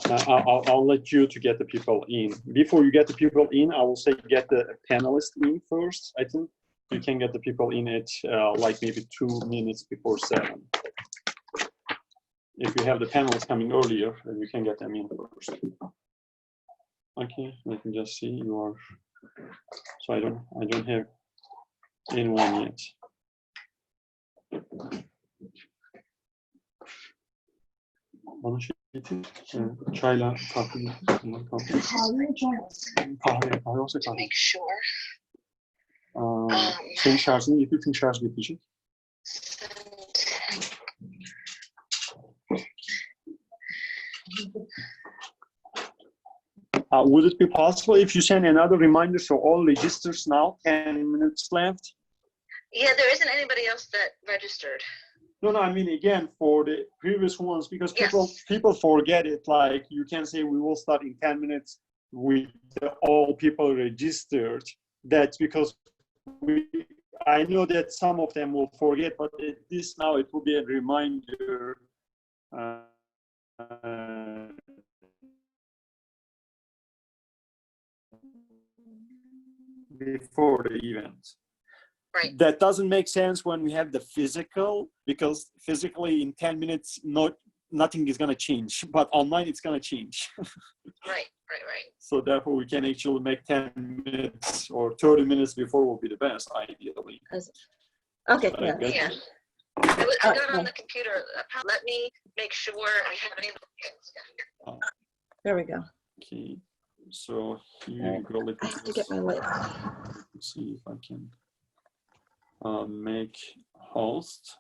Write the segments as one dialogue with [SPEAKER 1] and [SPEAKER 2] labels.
[SPEAKER 1] I'll let you to get the people in. Before you get the people in, I will say get the panelists in first. I think you can get the people in at like maybe 2 minutes before 7. If you have the panelists coming earlier, then you can get them in first. Okay, let me just see. You are. So I don't have anyone yet. Bana şey getir. Çayla kahve getir. Kahve olsa kahve. Senin şarjını getir, çünkü şarj bitecek. Would it be possible if you send another reminder so all registers now, 10 minutes left?
[SPEAKER 2] Yeah, there isn't anybody else that registered.
[SPEAKER 1] No, I mean, again, for the previous ones, because
[SPEAKER 2] Yes.
[SPEAKER 1] people forget it. Like, you can say we will start in 10 minutes with all people registered. That's because I know that some of them will forget, but this now it will be a reminder before the event.
[SPEAKER 2] Right.
[SPEAKER 1] That doesn't make sense when we have the physical, because physically in 10 minutes, nothing is going to change, but online it's going to change.
[SPEAKER 2] Right.
[SPEAKER 1] So therefore we can actually make 10 minutes or 30 minutes before will be the best, ideally.
[SPEAKER 3] Okay,
[SPEAKER 2] Yeah. I got on the computer. Let me make sure I have any.
[SPEAKER 3] There we go.
[SPEAKER 1] Okay, so here you go.
[SPEAKER 3] I have to get my light.
[SPEAKER 1] Let's see if I can make host,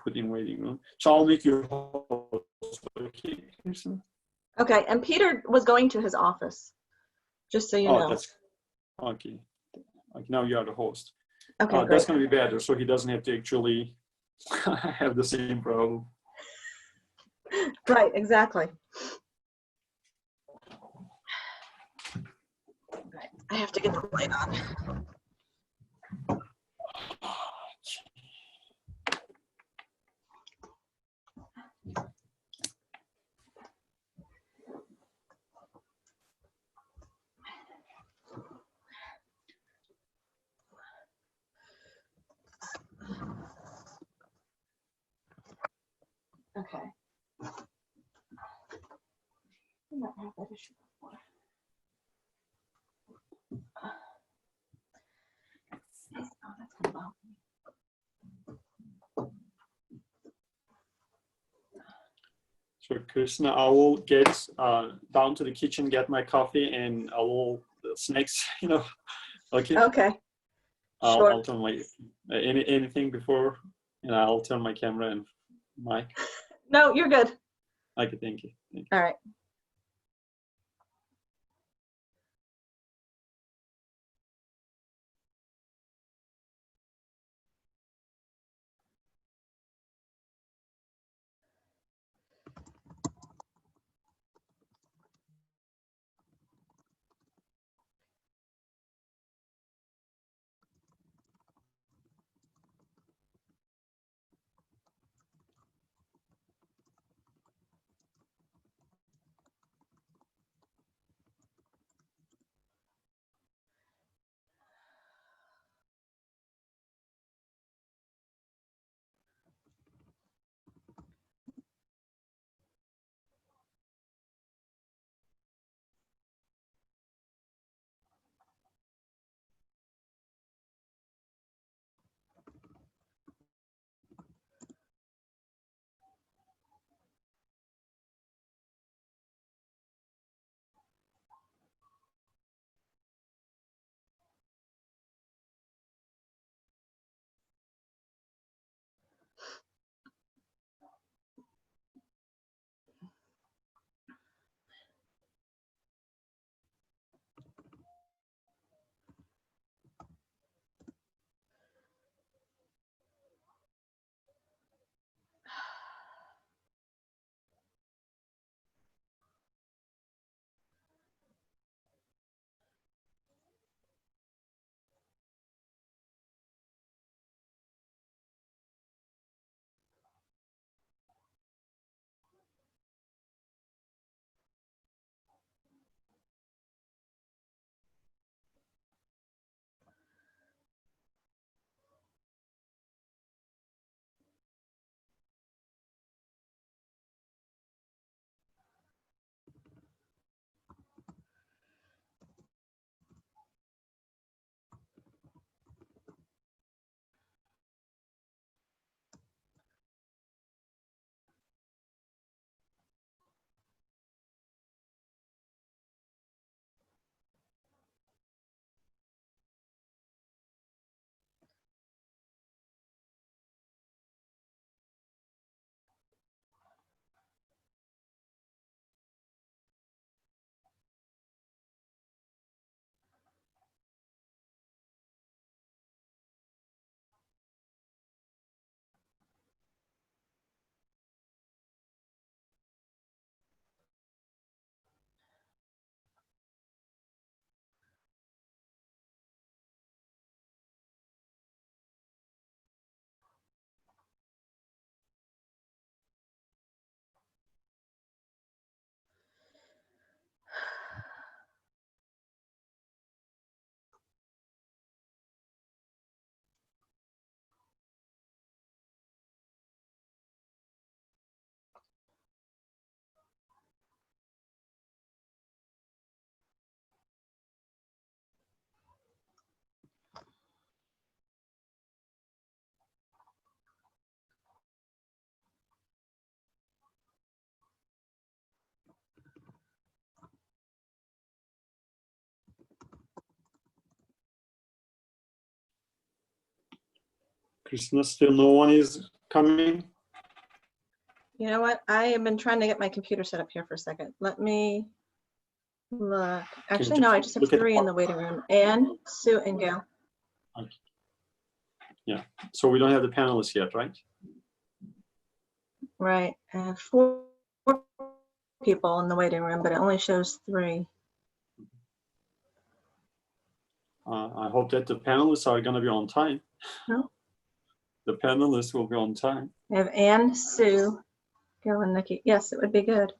[SPEAKER 1] put in waiting room. So I'll make your host. Okay, Kirsten?
[SPEAKER 3] Okay, and Peter was going to his office, just so you know.
[SPEAKER 1] That's okay. Like now you are the host.
[SPEAKER 3] Okay,
[SPEAKER 1] that's going to be better, so he doesn't have to actually have the same problem.
[SPEAKER 3] Right, exactly. Right. I have to get the light on. Okay. I might have that issue before. Oh, that's gonna bother me.
[SPEAKER 1] So Krishna, I will get down to the kitchen, get my coffee and a little snacks, Okay.
[SPEAKER 3] Okay. Sure.
[SPEAKER 1] I'll turn my anything before, and I'll turn my camera and mic.
[SPEAKER 3] No, you're good.
[SPEAKER 1] Okay, thank you.
[SPEAKER 3] All right.
[SPEAKER 1] Christina, still no one is coming.
[SPEAKER 3] You know what? I have been trying to get my computer set up here for a second. Let me look. Actually, no, I just have
[SPEAKER 1] look at
[SPEAKER 3] 3 in the waiting room. Anne, Sue, and Gail.
[SPEAKER 1] Yeah, so we don't have the panelists yet, right?
[SPEAKER 3] Right. 4 people in the waiting room, but it only shows 3.
[SPEAKER 1] I hope that the panelists are going to be on time.
[SPEAKER 3] No.
[SPEAKER 1] The panelists will be on time.
[SPEAKER 3] We have Anne, Sue, Gail, and Nikki. Yes, it would be good.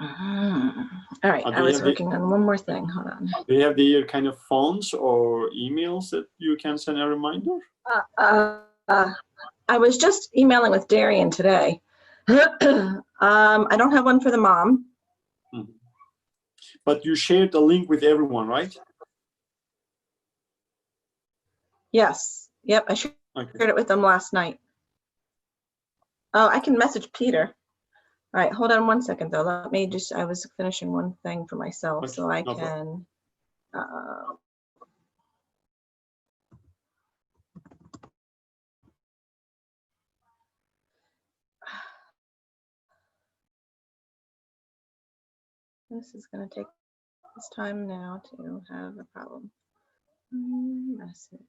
[SPEAKER 3] All right, I was working on one more thing. Hold on.
[SPEAKER 1] Do you have the kind of phones or emails that you can send a reminder?
[SPEAKER 3] I was just emailing with Darian today. I don't have one for the mom.
[SPEAKER 1] Mm-hmm. But you shared the link with everyone, right?
[SPEAKER 3] Yes. Yep, I shared it with them last night. Oh, I can message Peter. All right, hold on one second though. Let me just, I was finishing one thing for myself,
[SPEAKER 1] Okay,
[SPEAKER 3] so I
[SPEAKER 1] no
[SPEAKER 3] can. This is going to take this time now to have a problem. Message.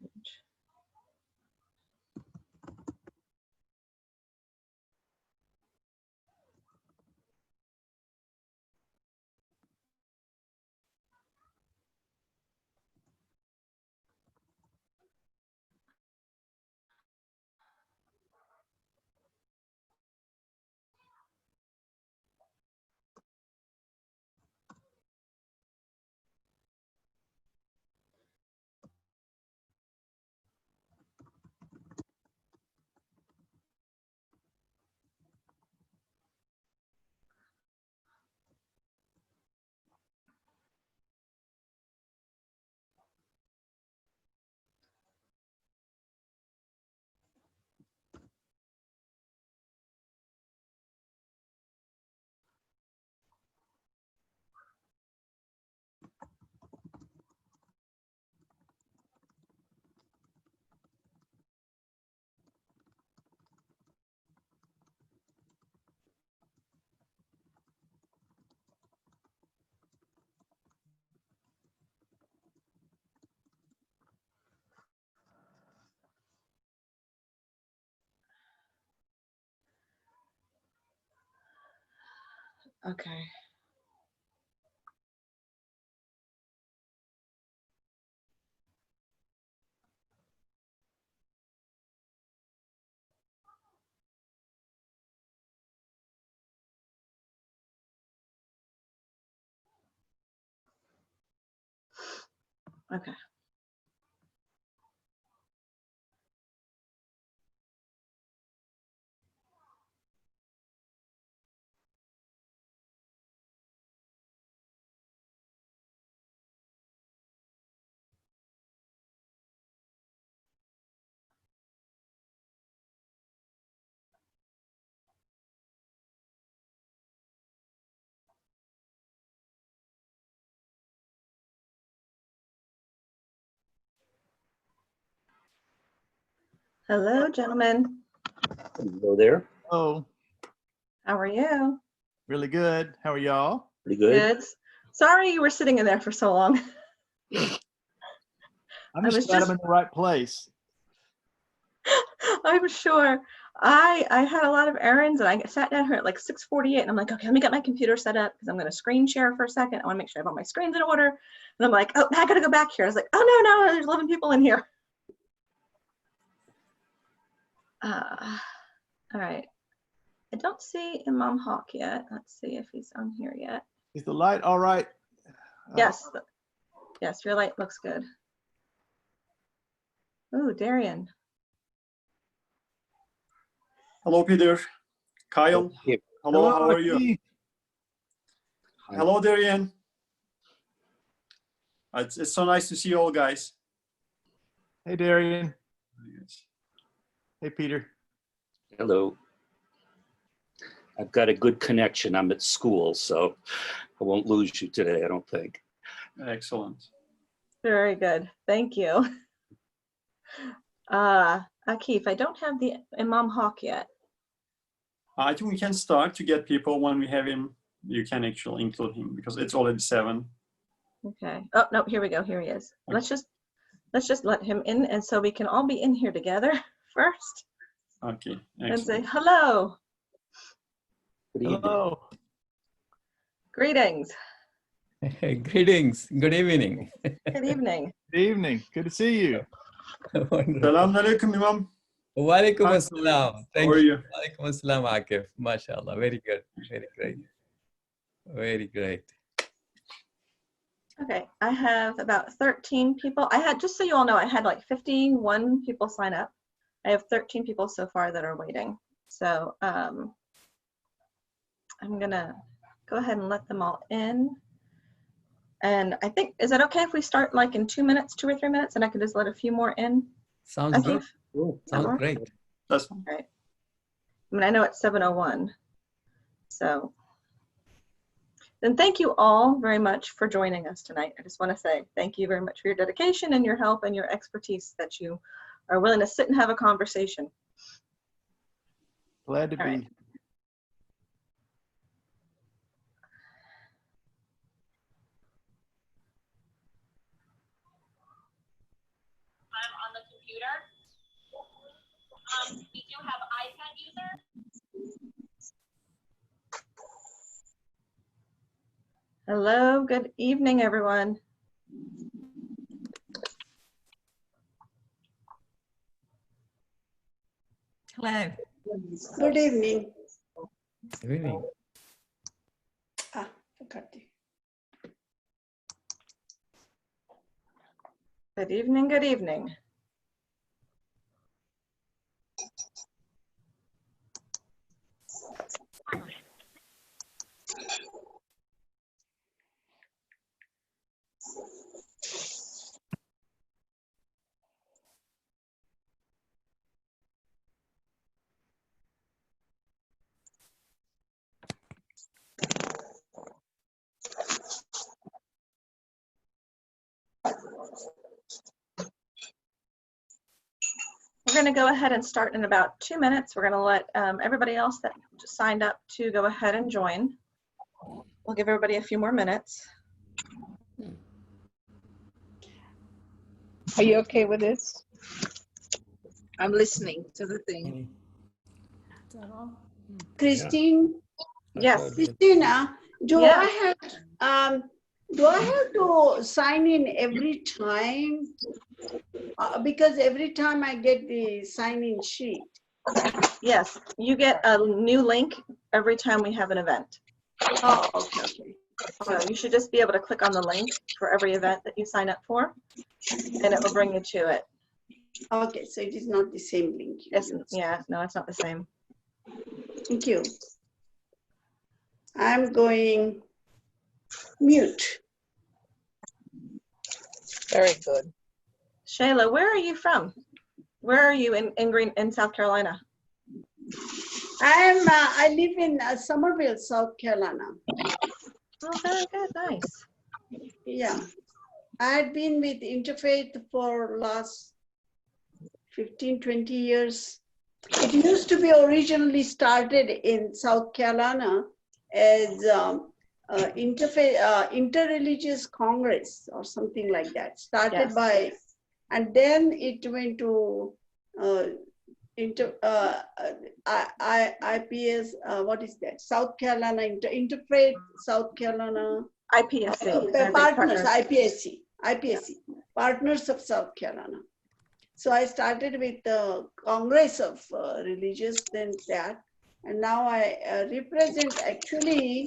[SPEAKER 3] Okay. Okay. Hello, gentlemen.
[SPEAKER 4] Hello there.
[SPEAKER 5] Oh,
[SPEAKER 3] How are you?
[SPEAKER 5] really good. How are y'all?
[SPEAKER 4] Pretty good.
[SPEAKER 3] Good. Sorry you were sitting in there for so long.
[SPEAKER 5] I'm just glad I'm in the right place.
[SPEAKER 3] I'm sure. I had a lot of errands and I sat down here at like 6:48 and I'm like, okay, let me get my computer set up because I'm going to screen share for a second. I want to make sure I have all my screens in order. And I'm like, oh, I got to go back here. I was like, oh, no, there's 11 people in here. All right. I don't see Imam Hawk yet. Let's see if he's on here yet.
[SPEAKER 5] Is the light all right?
[SPEAKER 3] Yes. Yes, your light looks good. Ooh, Darian.
[SPEAKER 1] Hello, Peter. Kyle.
[SPEAKER 4] Hey,
[SPEAKER 1] Hello, how are you?
[SPEAKER 5] Keith.
[SPEAKER 1] Hello, Darian. It's so nice to see you all, guys.
[SPEAKER 5] Hey, Darian. Hey, Peter.
[SPEAKER 4] hello. I've got a good connection. I'm at school, so I won't lose you today, I don't think.
[SPEAKER 1] Excellent.
[SPEAKER 3] Very good. Thank you. Akif, I don't have the Imam Hawk yet.
[SPEAKER 1] I think we can start to get people when we have him. You can actually include him because it's already 7.
[SPEAKER 3] Okay. Oh no, here we go. Here he is. Let's just let him in, and so we can all be in here together first.
[SPEAKER 1] Okay.
[SPEAKER 3] And say
[SPEAKER 1] Excellent.
[SPEAKER 3] hello.
[SPEAKER 4] Good evening.
[SPEAKER 5] Hello.
[SPEAKER 3] Greetings.
[SPEAKER 6] Greetings. Good evening.
[SPEAKER 3] Good evening.
[SPEAKER 5] Good evening. Good to see you.
[SPEAKER 6] Wonderful.
[SPEAKER 1] Selamünaleyküm İmam.
[SPEAKER 6] Walaikum
[SPEAKER 1] Hi.
[SPEAKER 6] assalam.
[SPEAKER 1] How
[SPEAKER 6] Thank
[SPEAKER 1] are
[SPEAKER 6] you.
[SPEAKER 1] you?
[SPEAKER 6] Walaikum assalam, Akif. MashaAllah. Very good. Very great. Very great.
[SPEAKER 3] Okay, I have about 13 people. I had, just so you all know, I had like 51 people sign up. I have 13 people so far that are waiting. So I'm gonna go ahead and let them all in. And I think, is it okay if we start like in 2 minutes, 2 or 3 minutes, and I can just let a few more in?
[SPEAKER 6] Sounds good.
[SPEAKER 3] Akif?
[SPEAKER 4] Cool.
[SPEAKER 3] That work?
[SPEAKER 6] Sounds great.
[SPEAKER 1] That's fine.
[SPEAKER 3] Right. I mean, I know it's 7:01, so. Then thank you all very much for joining us tonight. I just want to say thank you very much for your dedication and your help and your expertise that you are willing to sit and have a conversation.
[SPEAKER 5] Glad to
[SPEAKER 3] All
[SPEAKER 5] be.
[SPEAKER 3] right.
[SPEAKER 7] I'm on the computer. We do have iPad user.
[SPEAKER 3] Hello, good evening, everyone.
[SPEAKER 8] Hello.
[SPEAKER 9] Good evening.
[SPEAKER 6] Good evening.
[SPEAKER 9] Forgot you.
[SPEAKER 3] Good evening, good evening. We're going to go ahead and start in about 2 minutes. We're going to let everybody else that just signed up to go ahead and join. We'll give everybody a few more minutes.
[SPEAKER 10] Are you okay with this? I'm listening to the thing.
[SPEAKER 9] Christine,
[SPEAKER 3] Yes.
[SPEAKER 9] Christina, do
[SPEAKER 3] Yeah.
[SPEAKER 9] I have to sign in every time? Because every time I get the sign-in sheet.
[SPEAKER 3] Yes, you get a new link every time we have an event.
[SPEAKER 9] Oh, okay, okay.
[SPEAKER 3] So you should just be able to click on the link for every event that you sign up for, and it will bring you to it.
[SPEAKER 9] Okay, so it is not the same link.
[SPEAKER 3] Yeah, no, it's not the same.
[SPEAKER 9] Thank you. I'm going mute.
[SPEAKER 10] Very good.
[SPEAKER 3] Shayla, where are you from? Where are you in South Carolina?
[SPEAKER 9] I live in Somerville, South Carolina.
[SPEAKER 3] Oh, very good, nice.
[SPEAKER 9] Yeah, I had been with Interfaith for last 15, 20 years. It used to be originally started in South Carolina as Interreligious Congress or something like that. Started
[SPEAKER 3] Yes.
[SPEAKER 9] by, and then it went to IPS, what is that? South Carolina, Interfaith, South Carolina.
[SPEAKER 3] IPSC.
[SPEAKER 9] Partners, IPSC, Partners of South Carolina. So I started with the Congress of Religious, then that, and now I represent actually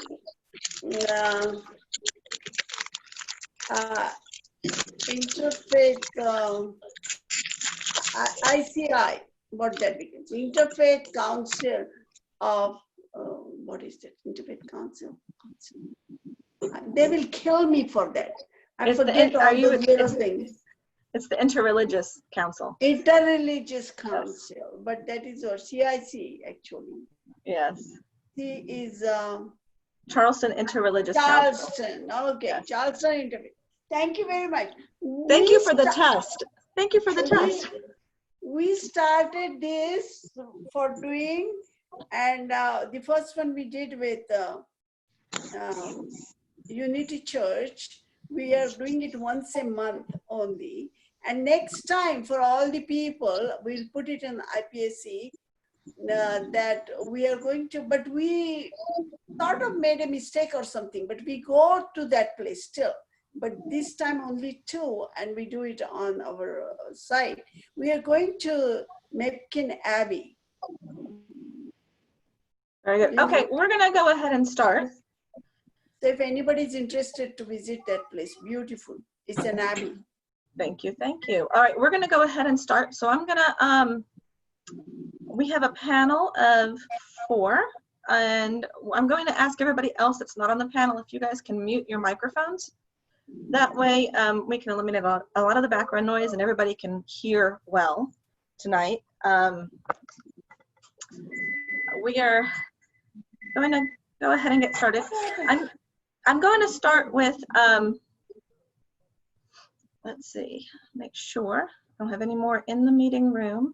[SPEAKER 9] Interfaith, ICI, what that becomes, Interfaith Council of, what is that, Interfaith Council? They will kill me for that. I forget all those little things.
[SPEAKER 3] It's the Interreligious Council.
[SPEAKER 9] Interreligious Council, yes. But that is our CIC actually.
[SPEAKER 3] Yes.
[SPEAKER 9] C is
[SPEAKER 3] Charleston Interreligious
[SPEAKER 9] Charleston.
[SPEAKER 3] Council.
[SPEAKER 9] Okay, yes. Charleston Interreligious. Thank you very much.
[SPEAKER 3] Thank you for the test. Thank you for the test.
[SPEAKER 9] we started this for doing, and the first one we did with Unity Church. We are doing it once a month only. And next time for all the people, we'll put it in IPSC that we are going to, but we sort of made a mistake or something, but we go to that place still. But this time only 2, and we do it on our site. We are going to Mepkin Abbey.
[SPEAKER 3] Very good. Okay, we're gonna go ahead and start.
[SPEAKER 9] So if anybody's interested to visit that place, beautiful. It's an abbey.
[SPEAKER 3] Thank you, thank you. All right, we're gonna go ahead and start. So I'm gonna, we have a panel of 4, and I'm going to ask everybody else that's not on the panel if you guys can mute your microphones. That way we can eliminate a lot of the background noise and everybody can hear well tonight. We are going to go ahead and get started. I'm going to start with, let's see, make sure I don't have any more in the meeting room,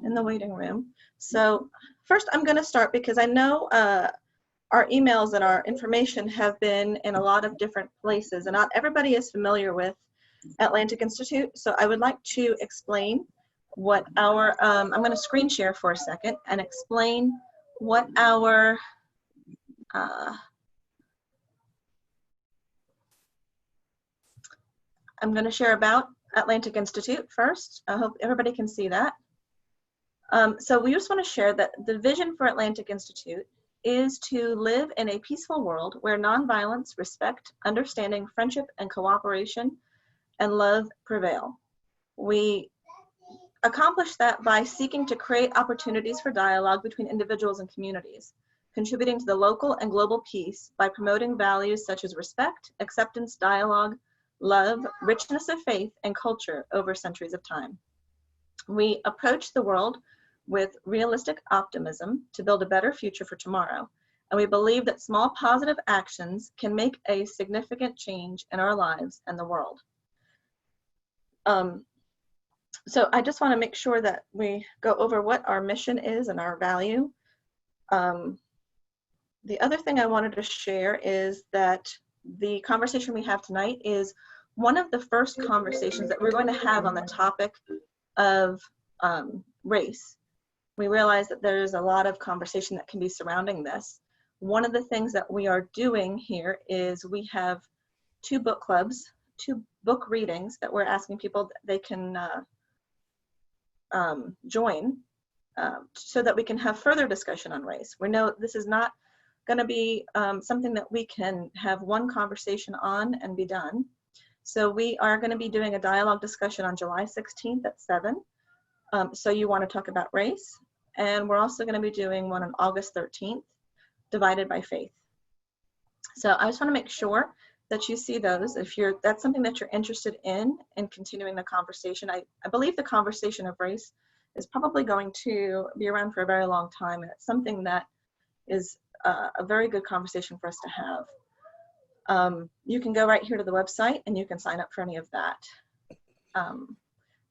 [SPEAKER 3] in the waiting room. So first I'm going to start because I know our emails and our information have been in a lot of different places and not everybody is familiar with Atlantic Institute. So I would like to explain what our, I'm going to screen share for a second and explain what our, I'm going to share about Atlantic Institute first. I hope everybody can see that. So we just want to share that the vision for Atlantic Institute is to live in a peaceful world where nonviolence, respect, understanding, friendship, and cooperation and love prevail. We accomplish that by seeking to create opportunities for dialogue between individuals and communities, contributing to the local and global peace by promoting values such as respect, acceptance, dialogue, love, richness of faith, and culture over centuries of time. We approach the world with realistic optimism to build a better future for tomorrow. And we believe that small positive actions can make a significant change in our lives and the world. So I just want to make sure that we go over what our mission is and our value. The other thing I wanted to share is that the conversation we have tonight is one of the first conversations that we're going to have on the topic of race. We realize that there's a lot of conversation that can be surrounding this. One of the things that we are doing here is we have 2 book clubs, 2 book readings that we're asking people that they can join so that we can have further discussion on race. We know this is not going to be something that we can have one conversation on and be done. So we are going to be doing a dialogue discussion on July 16th at 7. So you want to talk about race. And we're also going to be doing one on August 13th, divided by faith. So I just want to make sure that you see those. If that's something that you're interested in continuing the conversation. I believe the conversation of race is probably going to be around for a very long time. And it's something that is a very good conversation for us to have. You can go right here to the website and you can sign up for any of that.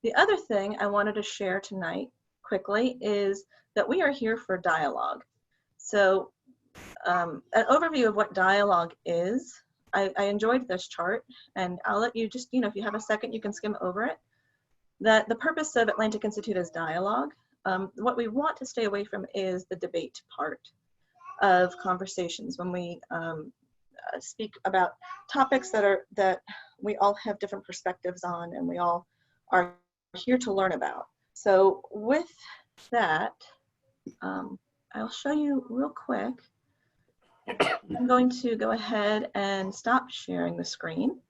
[SPEAKER 3] The other thing I wanted to share tonight quickly is that we are here for dialogue. So an overview of what dialogue is, I enjoyed this chart and I'll let you just, if you have a second, you can skim over it. That the purpose of Atlantic Institute is dialogue. What we want to stay away from is the debate part of conversations when we speak about topics that we all have different perspectives on and we all are here to learn about. So with that, I'll show you real quick. I'm going to go ahead and stop sharing the screen.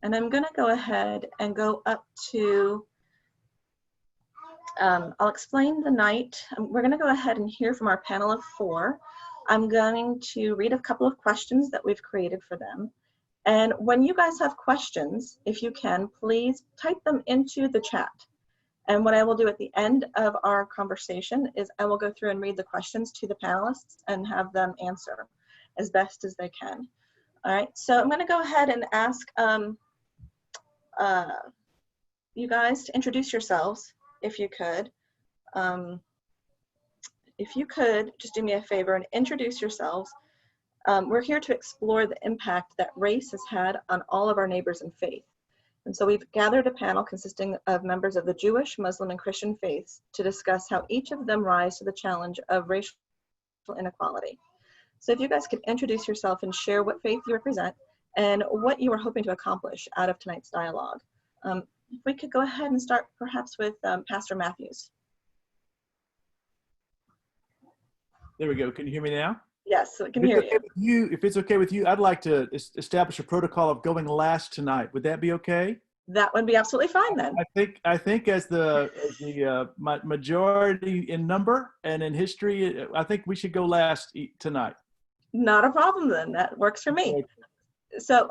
[SPEAKER 3] And I'm going to go ahead and go up to, I'll explain the night. We're going to go ahead and hear from our panel of 4. I'm going to read a couple of questions that we've created for them. And when you guys have questions, if you can, please type them into the chat. And what I will do at the end of our conversation is I will go through and read the questions to the panelists and have them answer as best as they can. All right, so I'm going to go ahead and ask you guys to introduce yourselves if you could. If you could just do me a favor and introduce yourselves. We're here to explore the impact that race has had on all of our neighbors in faith. And so we've gathered a panel consisting of members of the Jewish, Muslim, and Christian faiths to discuss how each of them rise to the challenge of racial inequality. So if you guys could introduce yourself and share what faith you represent and what you were hoping to accomplish out of tonight's dialogue. If we could go ahead and start perhaps with Pastor Matthews.
[SPEAKER 5] There we go. Can you hear me now?
[SPEAKER 3] Yes, so we can hear you.
[SPEAKER 5] If it's okay with you, I'd like to establish a protocol of going last tonight. Would that be okay?
[SPEAKER 3] That would be absolutely fine then.
[SPEAKER 5] I think as the majority in number and in history, I think we should go last tonight.
[SPEAKER 3] Not a problem then. That works for me. So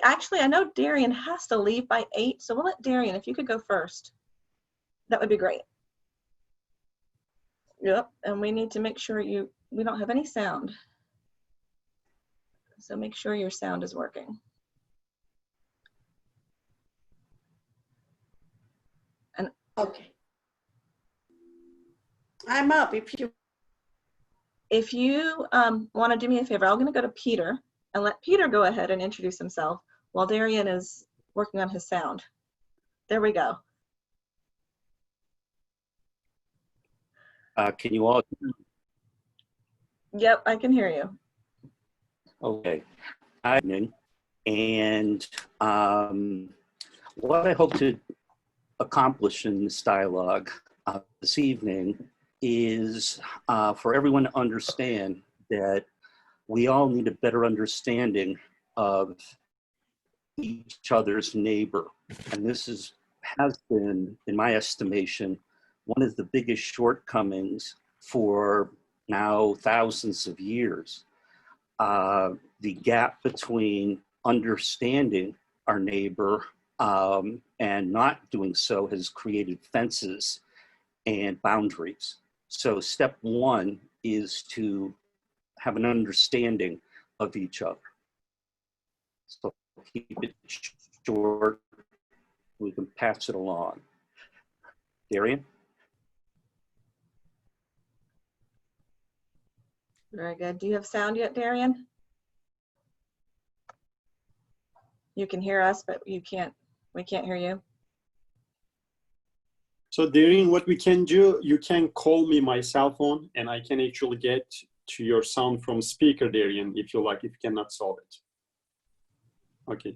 [SPEAKER 3] actually, I know Darian has to leave by 8, so we'll let Darian, if you could go first, that would be great. Yep, and we need to make sure we don't have any sound. So make sure your sound is working. And
[SPEAKER 9] Okay. I'm up if you
[SPEAKER 3] want to do me a favor, I'm going to go to Peter and let Peter go ahead and introduce himself while Darian is working on his sound. There we go.
[SPEAKER 4] Can you all?
[SPEAKER 3] Yep, I can hear you.
[SPEAKER 4] Okay. And what I hope to accomplish in this dialogue this evening is for everyone to understand that we all need a better understanding of each other's neighbor. And this has been, in my estimation, one of the biggest shortcomings for now thousands of years. The gap between understanding our neighbor and not doing so has created fences and boundaries. So step one is to have an understanding of each other. So keep it short, we can pass it along. Darian?
[SPEAKER 3] Very good. Do you have sound yet, Darian? You can hear us, but we can't hear you.
[SPEAKER 1] So Darian, what we can do, you can call me my cell phone and I can actually get to your sound from speaker, Darian, if you like, if you cannot solve it. Okay,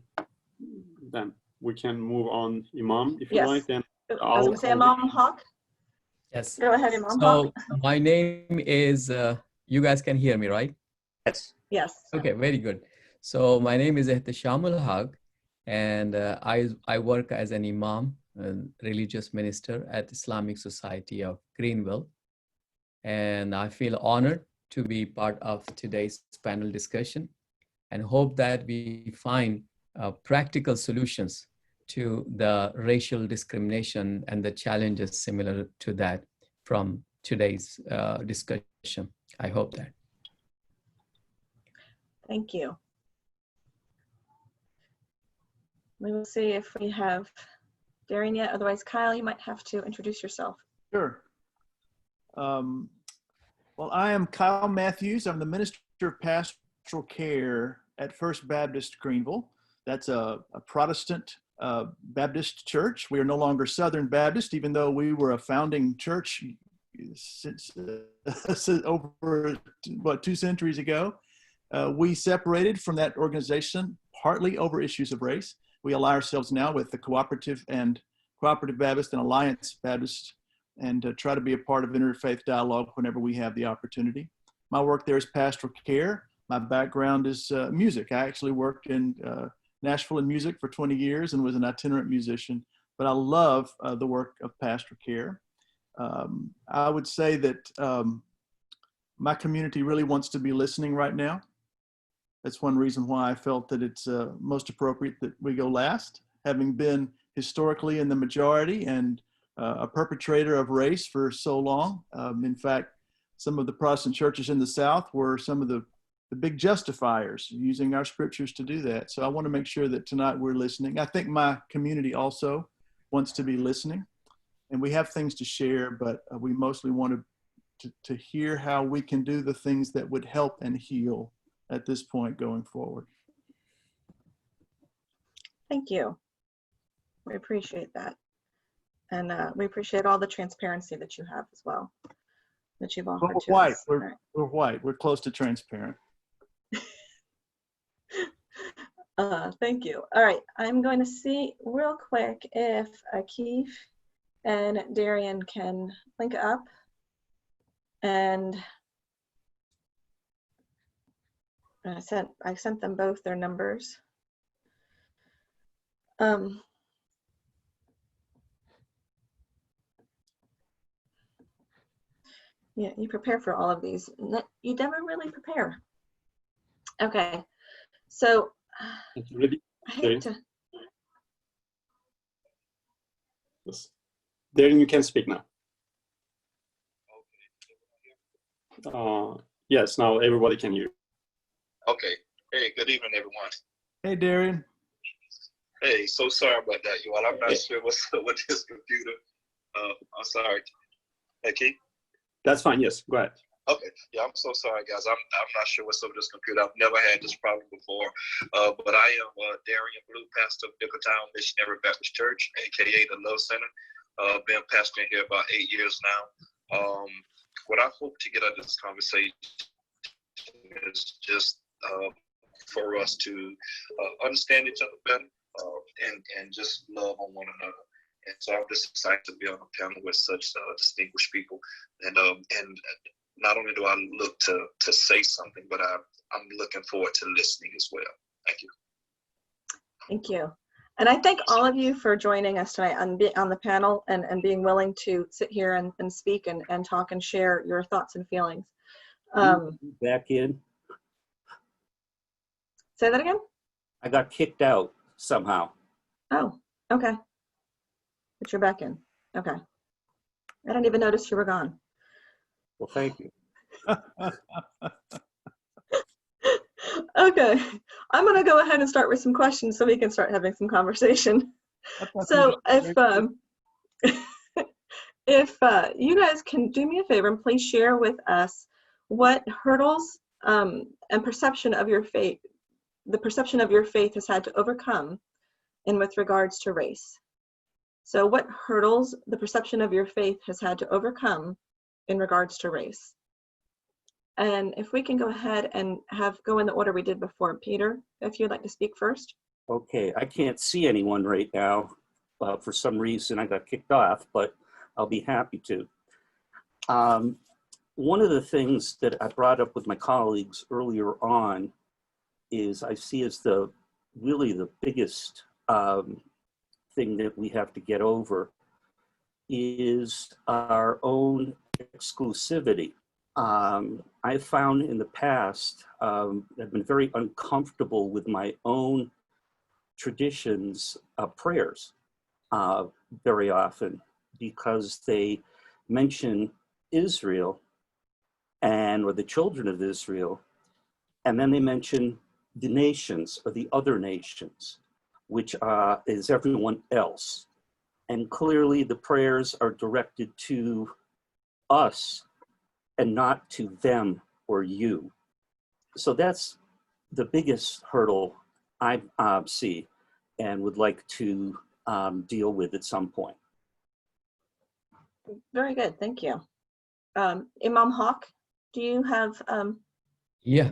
[SPEAKER 1] then we can move on, Imam, if you
[SPEAKER 3] Yes.
[SPEAKER 1] like. Then
[SPEAKER 3] I was going to say Imam Hawk.
[SPEAKER 6] Yes.
[SPEAKER 3] Go ahead, Imam
[SPEAKER 6] So
[SPEAKER 3] Hawk.
[SPEAKER 6] my name is, you guys can hear me, right?
[SPEAKER 4] Yes.
[SPEAKER 3] Yes.
[SPEAKER 6] Okay, very good. So my name is Ehtishamul Haq, and I work as an imam, a religious minister at Islamic Society of Greenville. And I feel honored to be part of today's panel discussion and hope that we find practical solutions to the racial discrimination and the challenges similar to that from today's discussion. I hope that.
[SPEAKER 3] Thank you. We will see if we have Darian yet. Otherwise, Kyle, you might have to introduce yourself.
[SPEAKER 5] Sure. Well, I am Kyle Matthews. I'm the Minister of Pastoral Care at First Baptist Greenville. That's a Protestant Baptist church. We are no longer Southern Baptist, even though we were a founding church since over, 2 centuries ago. We separated from that organization partly over issues of race. We ally ourselves now with the Cooperative Baptist and Alliance Baptist, and try to be a part of interfaith dialogue whenever we have the opportunity. My work there is pastoral care. My background is music. I actually worked in Nashville in music for 20 years and was an itinerant musician, but I love the work of pastoral care. I would say that my community really wants to be listening right now. That's one reason why I felt that it's most appropriate that we go last, having been historically in the majority and a perpetrator of race for so long. In fact, some of the Protestant churches in the South were some of the big justifiers using our scriptures to do that. So I want to make sure that tonight we're listening. I think my community also wants to be listening. and we have things to share, but we mostly want to hear how we can do the things that would help and heal at this point going forward.
[SPEAKER 3] Thank you. We appreciate that. And we appreciate all the transparency that you have as well, that you've offered to
[SPEAKER 5] White.
[SPEAKER 3] us.
[SPEAKER 5] We're white. We're close to transparent.
[SPEAKER 3] Thank you. All right, I'm going to see real quick if Keith and Darian can link up. And I sent them both their numbers. Yeah, you prepare for all of these. You never really prepare. Okay, so
[SPEAKER 1] Ready?
[SPEAKER 3] I hate to.
[SPEAKER 1] Yes. Darren, you can speak now. Yes, now everybody can hear.
[SPEAKER 8] Okay. Hey, good evening, everyone.
[SPEAKER 5] Hey, Darian.
[SPEAKER 8] Hey, so sorry about that, you all. I'm not sure what's up with this computer. I'm sorry. Hey, Keith?
[SPEAKER 1] That's fine. Yes, go ahead.
[SPEAKER 8] Okay. Yeah, I'm so sorry, guys. I'm not sure what's up with this computer. I've never had this problem before. But I am Darian Blue, pastor of Nickeltown Missionary Baptist Church, aka the Love Center. Been pastoring here about 8 years now. What I hope to get out of this conversation is just for us to understand each other better and just love on one another. And so I'm just excited to be on a panel with such distinguished people. And not only do I look to say something, but I'm looking forward to listening as well. Thank you.
[SPEAKER 3] Thank you. And I thank all of you for joining us tonight on the panel and being willing to sit here and speak and talk and share your thoughts and feelings.
[SPEAKER 4] Back in.
[SPEAKER 3] Say that again?
[SPEAKER 4] I got kicked out somehow.
[SPEAKER 3] Oh, okay. But you're back in. Okay. I didn't even notice you were gone.
[SPEAKER 4] Well, thank you.
[SPEAKER 3] Okay. I'm going to go ahead and start with some questions so we can start having some conversation. So if you guys can do me a favor and please share with us what hurdles and perception of your faith, the perception of your faith has had to overcome in with regards to race. So what hurdles the perception of your faith has had to overcome in regards to race. And if we can go ahead and go in the order we did before. Peter, if you'd like to speak first.
[SPEAKER 4] Okay, I can't see anyone right now. For some reason, I got kicked off, but I'll be happy to. One of the things that I brought up with my colleagues earlier on is I see as really the biggest thing that we have to get over is our own exclusivity. I've found in the past, I've been very uncomfortable with my own traditions of prayers very often because they mention Israel or the children of Israel, and then they mention the nations or the other nations, which is everyone else. And clearly the prayers are directed to us and not to them or you. So that's the biggest hurdle I see and would like to deal with at some point.
[SPEAKER 3] Very good, thank you. Imam Haq, do you have?
[SPEAKER 6] Yeah.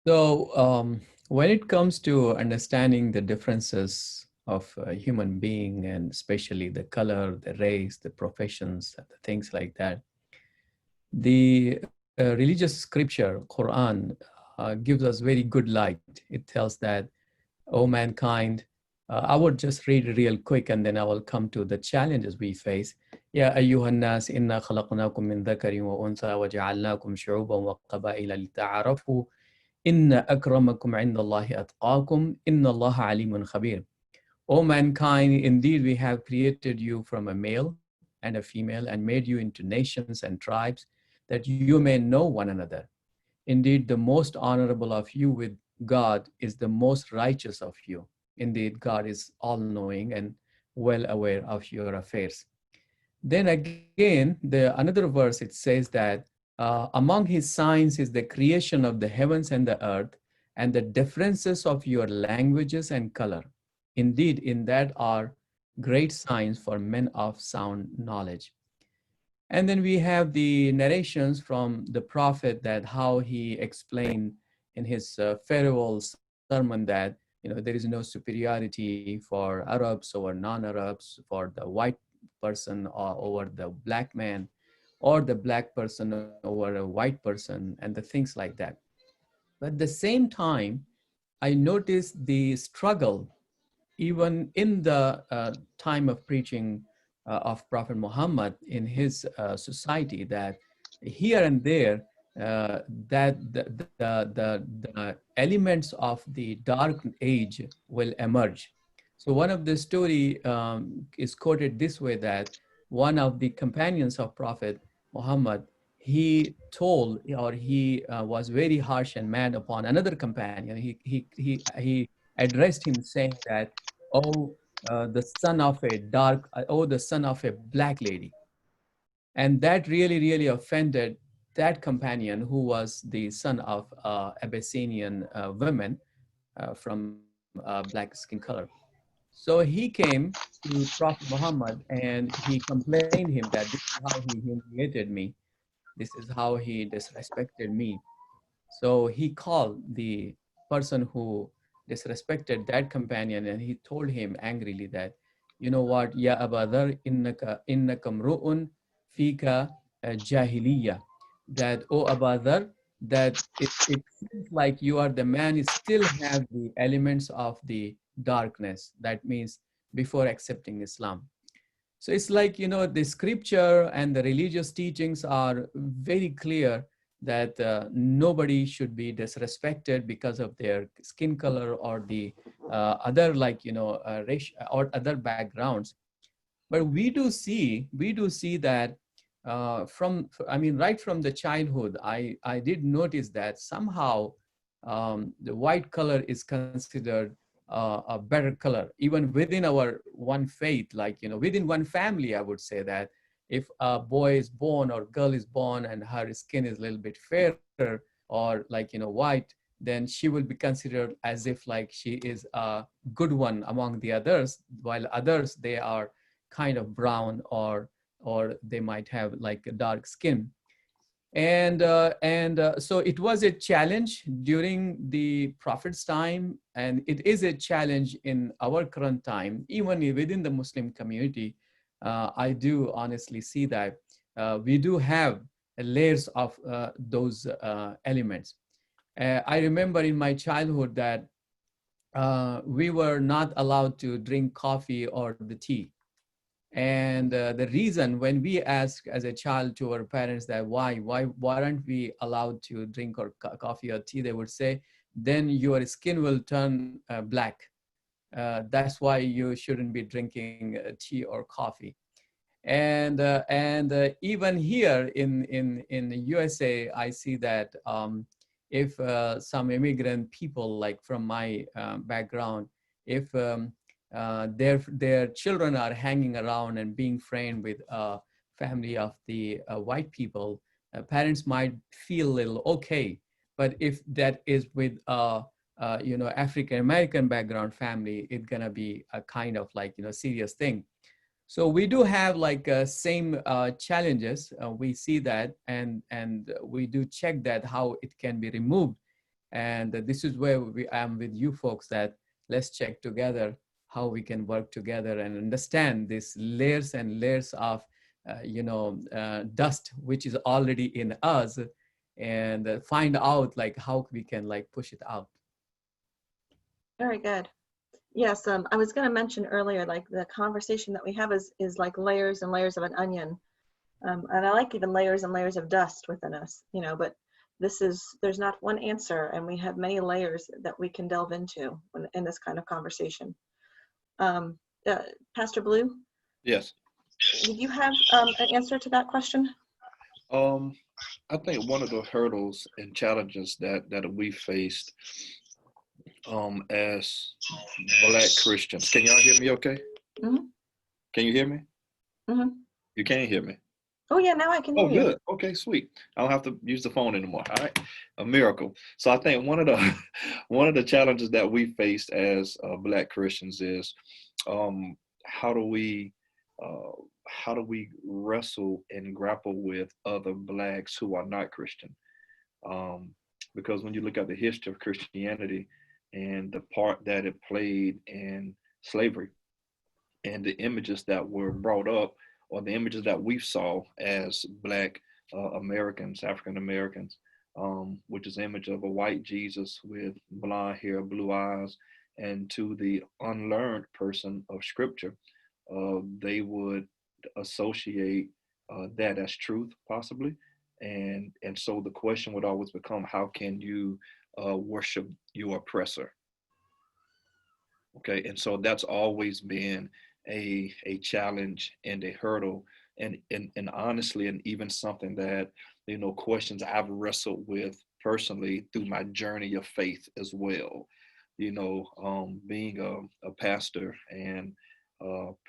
[SPEAKER 6] So when it comes to understanding the differences of a human being, and especially the color, the race, the professions, the things like that, the religious scripture, Quran, gives us very good light. It tells that, oh mankind, I would just read real quick and then I will come to the challenges we face. يا أيها الناس إنا خلقناكم من ذكر وأنثى وجعلناكم شعوبا وقبائل لتعارفوا إن أكرمكم عند الله أتقاكم إن الله عليم خبير. O mankind, indeed we have created you from a male and a female and made you into nations and tribes that you may know one another. Indeed, the most honorable of you with God is the most righteous of you. Indeed, God is all-knowing and well aware of your affairs. Then again, another verse, it says that among his signs is the creation of the heavens and the earth, and the differences of your languages and color. Indeed, in that are great signs for men of sound knowledge. And then we have the narrations from the prophet that how he explained in his farewell sermon that there is no superiority for Arabs over non-Arabs, for the white person or over the black man, or the black person over a white person, and the things like that. But at the same time, I noticed the struggle even in the time of preaching of Prophet Muhammad in his society, that here and there, that the elements of the dark age will emerge. So one of the story is quoted this way, that one of the companions of Prophet Muhammad, he told, or he was very harsh and mad upon another companion. He addressed him saying that, oh, the son of a dark, oh, the son of a black lady. And that really, really offended that companion, who was the son of Abyssinian women from black skin color. So he came to Prophet Muhammad and he complained him that this is how he humiliated me. This is how he disrespected me. So he called the person who disrespected that companion, and he told him angrily that, you know what, Ya Abadar, innaka mru'un fika jahiliya. That, oh Abadar, that it seems like you are the man, you still have the elements of the darkness. That means before accepting Islam. So it's like, the scripture and the religious teachings are very clear that nobody should be disrespected because of their skin color or the other, like, race or other backgrounds. But we do see that right from the childhood, I did notice that somehow the white color is considered a better color, even within our one faith, like, within one family. I would say that if a boy is born or girl is born and her skin is a little bit fairer or like, white, then she will be considered as if like she is a good one among the others, while others, they are kind of brown or they might have like a dark skin. And so it was a challenge during the Prophet's time, and it is a challenge in our current time, even within the Muslim community. I do honestly see that we do have layers of those elements. I remember in my childhood that we were not allowed to drink coffee or the tea. And the reason, when we ask as a child to our parents that why aren't we allowed to drink or coffee or tea, they would say, then your skin will turn black. That's why you shouldn't be drinking tea or coffee. And even here in the USA, I see that if some immigrant people, like from my background, if their children are hanging around and being friends with a family of the white people, parents might feel a little okay. But if that is with African American background family, it's gonna be a kind of like serious thing. So we do have like same challenges. We see that, and we do check that how it can be removed. And this is where I am with you folks, that let's check together how we can work together and understand these layers and layers of dust which is already in us, and find out like how we can like push it out.
[SPEAKER 3] Very good. Yes, I was going to mention earlier, like the conversation that we have is like layers and layers of an onion. And I like even layers and layers of dust within us, but there's not one answer, and we have many layers that we can delve into in this kind of conversation. Pastor Blue?
[SPEAKER 8] Yes.
[SPEAKER 3] Did you have an answer to that question?
[SPEAKER 8] I think one of the hurdles and challenges that we faced as Black Christians. Can y'all hear me okay?
[SPEAKER 3] Mm-hmm.
[SPEAKER 8] Can you hear me?
[SPEAKER 3] Mm-hmm.
[SPEAKER 11] You can't hear me.
[SPEAKER 3] Oh yeah, now I can hear
[SPEAKER 11] Oh,
[SPEAKER 3] you.
[SPEAKER 11] good. Okay, sweet. I don't have to use the phone anymore. All right, a miracle. So I think one of the one of the challenges that we faced as Black Christians is um, how do we uh, how do we wrestle and grapple with other Blacks who are not Christian? Um, because when you look at the history of Christianity and the part that it played in slavery, and the images that were brought up or the images that we saw as Black Americans, African Americans, which is the image of a white Jesus with blonde hair, blue eyes, and to the unlearned person of Scripture, they would associate that as truth, possibly, and so the question would always become, how can you worship your oppressor? Okay, and so that's always been a challenge and a hurdle, and honestly, and even something that, questions I've wrestled with personally through my journey of faith as well. Being a pastor and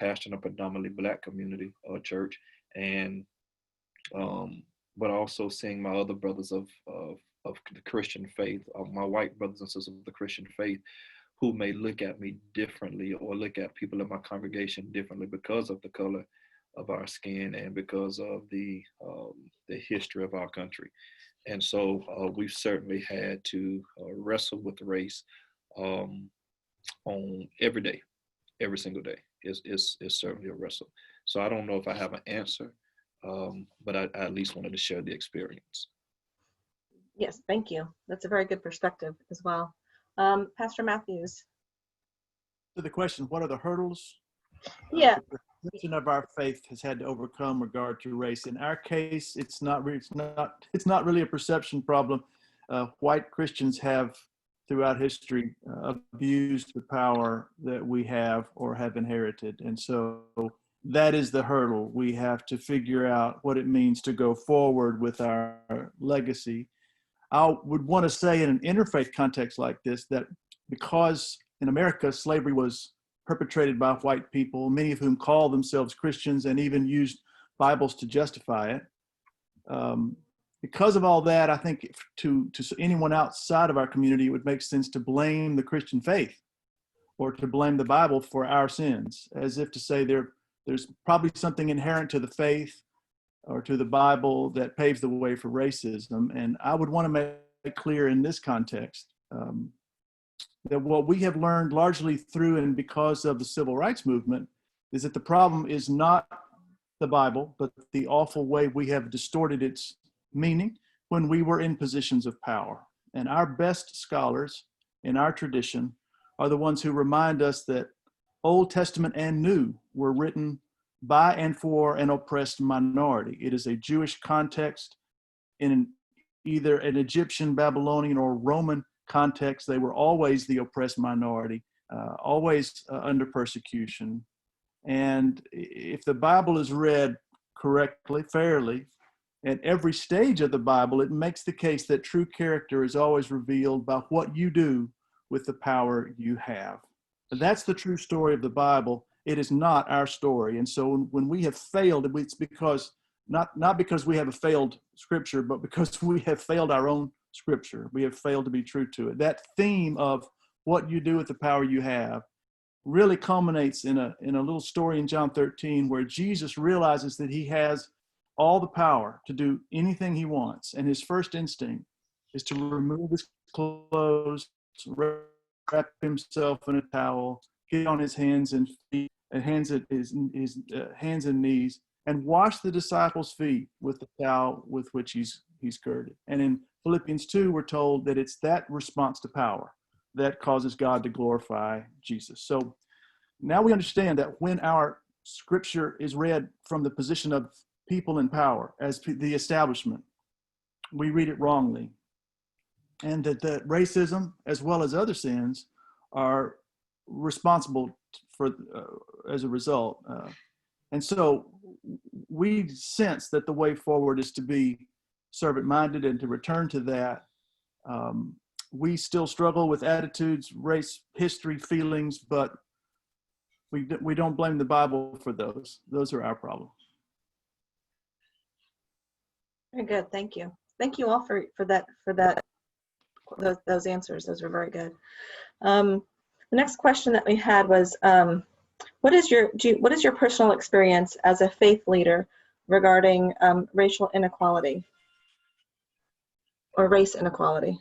[SPEAKER 11] pastoring a predominantly Black community or church, and but also seeing my other brothers of the Christian faith, my white brothers and sisters of the Christian faith, who may look at me differently or look at people in my congregation differently because of the color of our skin and because of the history of our country. And so we've certainly had to wrestle with race on every day, every single day. Is certainly a wrestle. So I don't know if I have an answer, but I at least wanted to share the experience.
[SPEAKER 3] Yes, thank you. That's a very good perspective as well. Pastor Matthews.
[SPEAKER 5] To the question, what are the hurdles
[SPEAKER 3] Yeah.
[SPEAKER 5] the Christian of our faith has had to overcome regard to race? In our case, it's not really a perception problem. White Christians have, throughout history, abused the power that we have or have inherited, and so that is the hurdle. We have to figure out what it means to go forward with our legacy. I would want to say in an interfaith context like this that because in America slavery was perpetrated by white people, many of whom call themselves Christians and even used Bibles to justify it. Because of all that, I think to anyone outside of our community, it would make sense to blame the Christian faith or to blame the Bible for our sins, as if to say there's probably something inherent to the faith or to the Bible that paves the way for racism. And I would want to make clear in this context that what we have learned largely through and because of the civil rights movement is that the problem is not the Bible, but the awful way we have distorted its meaning when we were in positions of power. And our best scholars in our tradition are the ones who remind us that Old Testament and New were written by and for an oppressed minority. It is a Jewish context. In either an Egyptian, Babylonian, or Roman context, they were always the oppressed minority, always under persecution. And if the Bible is read correctly, fairly, at every stage of the Bible, it makes the case that true character is always revealed by what you do with the power you have. And that's the true story of the Bible. It is not our story. And so when we have failed, it's because not because we have a failed scripture, but because we have failed our own scripture. We have failed to be true to it. That theme of what you do with the power you have really culminates in a little story in John 13 where Jesus realizes that he has all the power to do anything he wants. And his first instinct is to remove his clothes, wrap himself in a towel, get on his hands and feet, and hands and knees, and wash the disciples' feet with the towel with which he's girded. And in Philippians 2, we're told that it's that response to power that causes God to glorify Jesus. So now we understand that when our scripture is read from the position of people in power as the establishment, we read it wrongly. And that racism, as well as other sins, are responsible for as a result. And so we sense that the way forward is to be servant-minded and to return to that. We still struggle with attitudes, race, history, feelings, but we don't blame the Bible for those. Those are our problems.
[SPEAKER 3] Very good. Thank you. Thank you all for those answers. Those were very good. The next question that we had was, what is your personal experience as a faith leader regarding racial inequality or race inequality?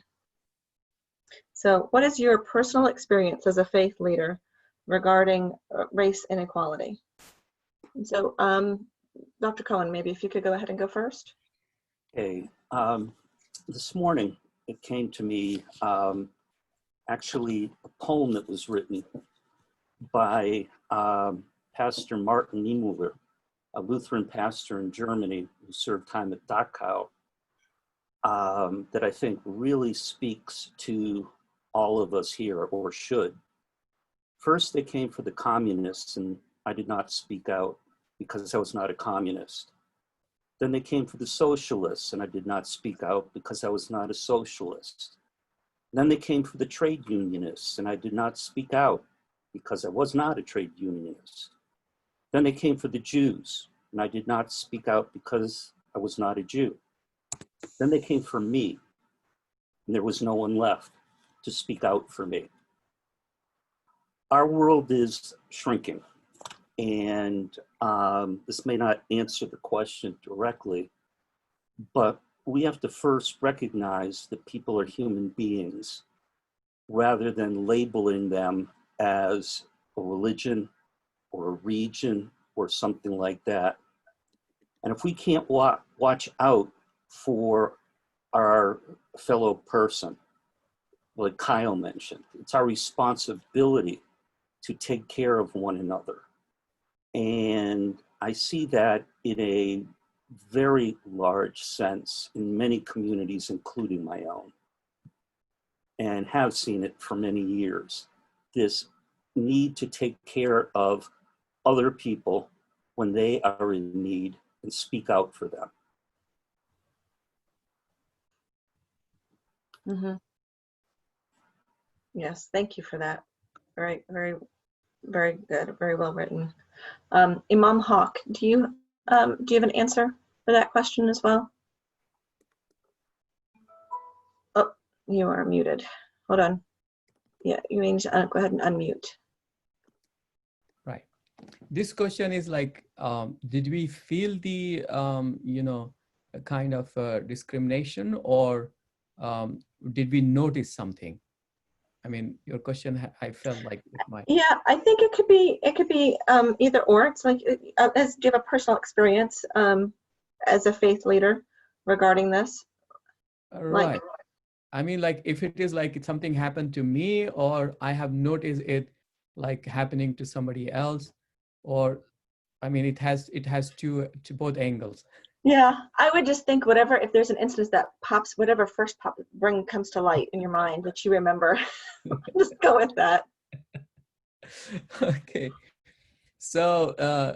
[SPEAKER 3] So what is your personal experience as a faith leader regarding race inequality? And so Dr. Cohen, maybe if you could go ahead and go first.
[SPEAKER 4] Okay. This morning, it came to me actually a poem that was written by Pastor Martin Niemöller, a Lutheran pastor in Germany who served time at Dachau, that I think really speaks to all of us here, or should. First, they came for the communists, and I did not speak out because I was not a communist. Then they came for the socialists, and I did not speak out because I was not a socialist. Then they came for the trade unionists, and I did not speak out because I was not a trade unionist. Then they came for the Jews, and I did not speak out because I was not a Jew. Then they came for me, and there was no one left to speak out for me. Our world is shrinking, and this may not answer the question directly, but we have to first recognize that people are human beings rather than labeling them as a religion or a region or something like that. And if we can't watch out for our fellow person, like Kyle mentioned, it's our responsibility to take care of one another. And I see that in a very large sense in many communities, including my own, and have seen it for many years. This need to take care of other people when they are in need and speak out for them.
[SPEAKER 3] Mm-hmm. Yes, thank you for that. Very, very, very good. Very well written. Imam Hawk, do you have an answer for that question as well? Oh, you are muted. Hold on. Yeah, you need to go ahead and unmute.
[SPEAKER 6] Right. This question is like, did we feel the, a kind of discrimination, or did we notice something? I mean, your question, I felt like it might.
[SPEAKER 3] Yeah, I think it could be either or. It's like, do you have a personal experience as a faith leader regarding this?
[SPEAKER 6] Right.
[SPEAKER 3] Like,
[SPEAKER 6] I mean, like if it is like something happened to me, or I have noticed it like happening to somebody else, or I mean, it has to both angles.
[SPEAKER 3] yeah, I would just think whatever, if there's an instance that pops, whatever first comes to light in your mind that you remember, just go with that.
[SPEAKER 6] Okay. So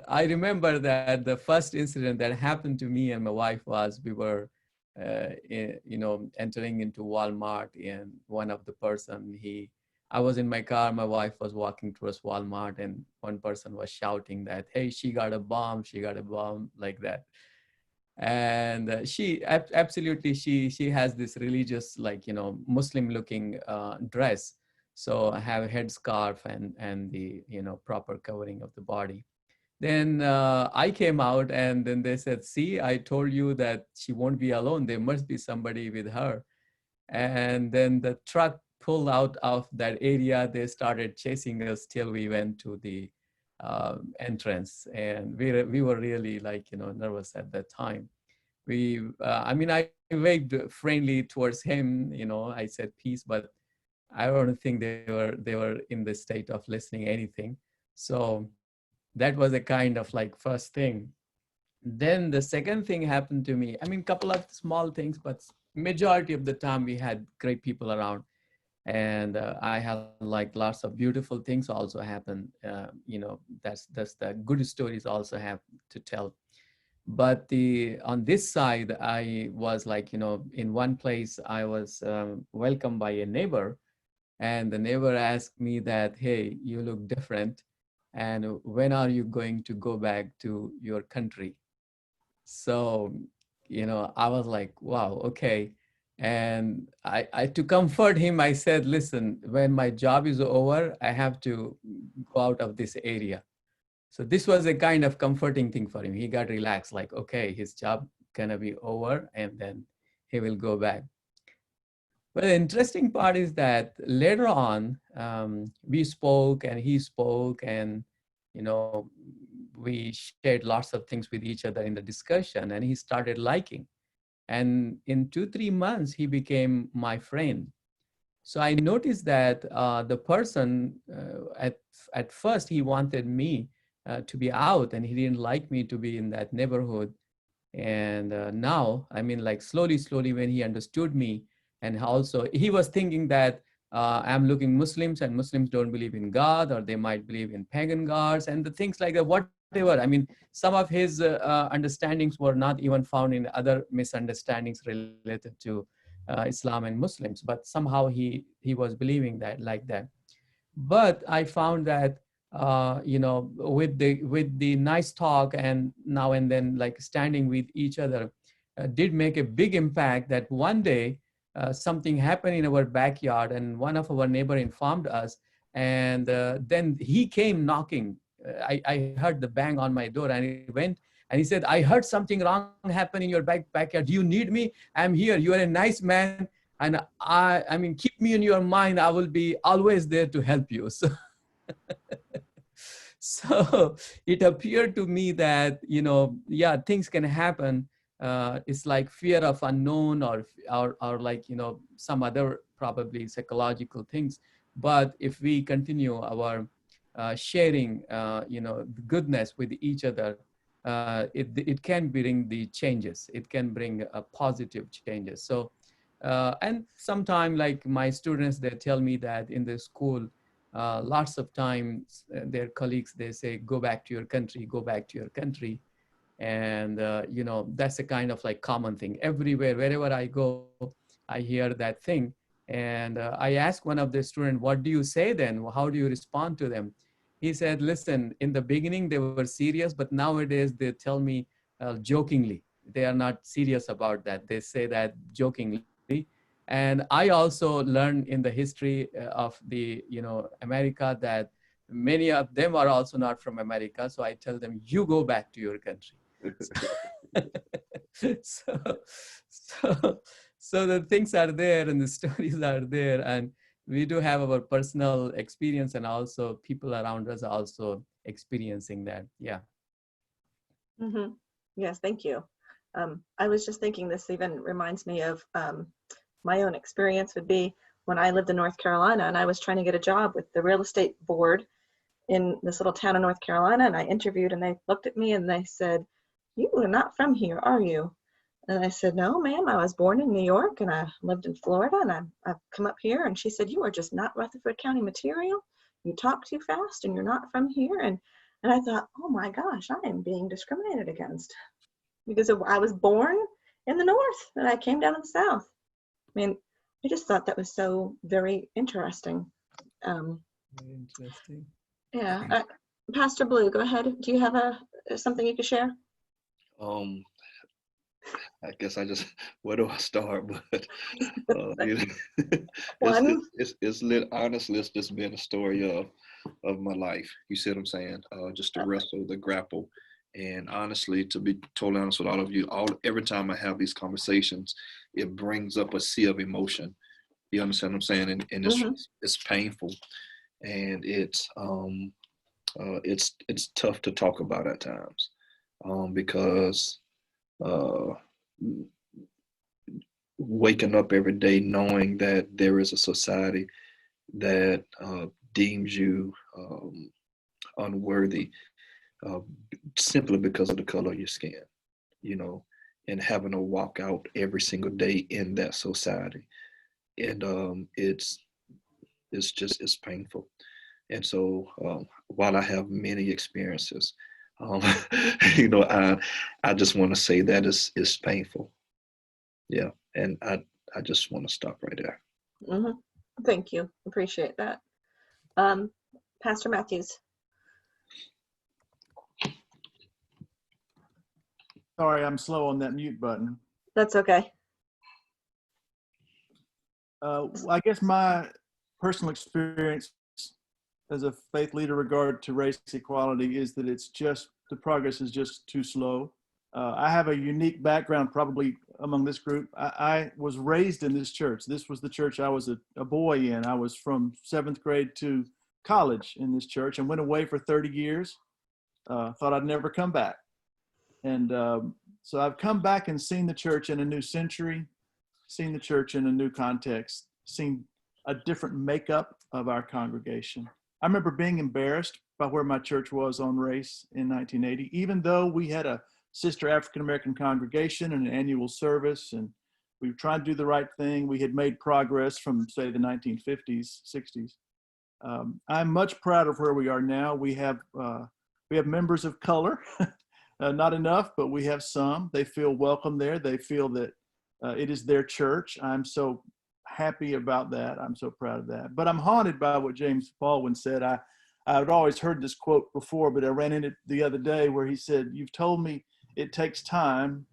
[SPEAKER 6] I remember that the first incident that happened to me and my wife was we were, entering into Walmart, and one of the person, I was in my car, my wife was walking towards Walmart, and one person was shouting that, hey, she got a bomb, like that. And she absolutely, she has this religious, like, Muslim looking dress. So I have a headscarf and the, proper covering of the body. Then I came out, and then they said, see, I told you that she won't be alone. There must be somebody with her. And then the truck pulled out of that area. They started chasing us till we went to the entrance. And we were really, like, nervous at that time. I waved friendly towards him, I said peace, but I don't think they were in the state of listening anything. So that was a kind of like first thing. Then the second thing happened to me. I mean, couple of small things, but majority of the time we had great people around, and I had like lots of beautiful things also happen. That's the good stories also have to tell. But on this side, I was like, in one place I was welcomed by a neighbor, and the neighbor asked me that, hey, you look different, and when are you going to go back to your country? So, I was like, wow, okay. And I to comfort him, I said, listen, when my job is over, I have to go out of this area. So this was a kind of comforting thing for him. He got relaxed, like, okay, his job gonna be over and then he will go back. But the interesting part is that later on, we spoke and he spoke, and you know, we shared lots of things with each other in the discussion, and he started liking. And in 2-3 months, he became my friend. So I noticed that the person at first he wanted me to be out, and he didn't like me to be in that neighborhood. And now, I mean, like slowly, when he understood me, and also he was thinking that I'm looking Muslims, and Muslims don't believe in God, or they might believe in pagan gods and the things like that, whatever. I mean, some of his understandings were not even found in other misunderstandings related to Islam and Muslims, but somehow he was believing that like that. But I found that with the nice talk and now and then, like standing with each other, did make a big impact. That one day something happened in our backyard, and one of our neighbor informed us, and then he came knocking. I heard the bang on my door, and he went and he said, I heard something wrong happen in your backyard. Do you need me? I'm here. You are a nice man. And I mean, keep me in your mind. I will be always there to help you. So, so it appeared to me that, yeah, things can happen. It's like fear of unknown, or like, some other probably psychological things. But if we continue our sharing, goodness with each other, it can bring the changes. It can bring positive changes. So, and sometimes, like my students, they tell me that in the school, lots of times their colleagues, they say, go back to your country, go back to your country. And, that's a kind of like common thing everywhere. Wherever I go, I hear that thing. And I asked one of the students, what do you say then? How do you respond to them? He said, listen, in the beginning, they were serious, but nowadays they tell me jokingly. They are not serious about that. They say that jokingly. And I also learned in the history of the, America, that many of them are also not from America. So I tell them, you go back to your country. So the things are there and the stories are there, and we do have our personal experience, and also people around us are also experiencing that. Yeah.
[SPEAKER 3] Mm-hmm. Yes, thank you. I was just thinking, this even reminds me of my own experience would be when I lived in North Carolina, and I was trying to get a job with the real estate board in this little town in North Carolina, and I interviewed, and they looked at me and they said, you are not from here, are you? And I said, no, ma'am, I was born in New York and I lived in Florida, and I've come up here. And she said, you are just not Rutherford County material. You talk too fast and you're not from here. And I thought, oh my gosh, I am being discriminated against because I was born in the North and I came down to the South. I mean, I just thought that was so very interesting.
[SPEAKER 6] Very interesting.
[SPEAKER 3] Yeah. Pastor Blue, go ahead. Do you have something you could share?
[SPEAKER 11] I guess where do I start? But honestly, it's just been a story of my life. You see what I'm saying? Just to wrestle, the grapple. And honestly, to be totally honest with all of you, every time I have these conversations, it brings up a sea of emotion. You understand what I'm saying? And it's painful, and it's tough to talk about at times, because waking up every day knowing that there is a society that deems you unworthy simply because of the color of your skin, and having to walk out every single day in that society. And it's painful. And so while I have many experiences, I just want to say that it's painful. Yeah. And I just want to stop right there.
[SPEAKER 3] Mm-hmm. Thank you. Appreciate that. Pastor Matthews.
[SPEAKER 5] Sorry, I'm slow on that mute button.
[SPEAKER 3] That's okay.
[SPEAKER 5] I guess my personal experience as a faith leader regard to race equality is that the progress is just too slow. I have a unique background probably among this group. I was raised in this church. This was the church I was a boy in. I was from 7th grade to college in this church and went away for 30 years. Thought I'd never come back. And so I've come back and seen the church in a new century, seen the church in a new context, seen a different makeup of our congregation. I remember being embarrassed by where my church was on race in 1980, even though we had a sister African-American congregation and an annual service, and we were trying to do the right thing. We had made progress from, say, the 1950s, 60s. I'm much prouder of where we are now. We have members of color, not enough, but we have some. They feel welcome there. They feel that it is their church. I'm so happy about that. I'm so proud of that. But I'm haunted by what James Baldwin said. I'd always heard this quote before, but I ran into it the other day where he said, "You've told me it takes time.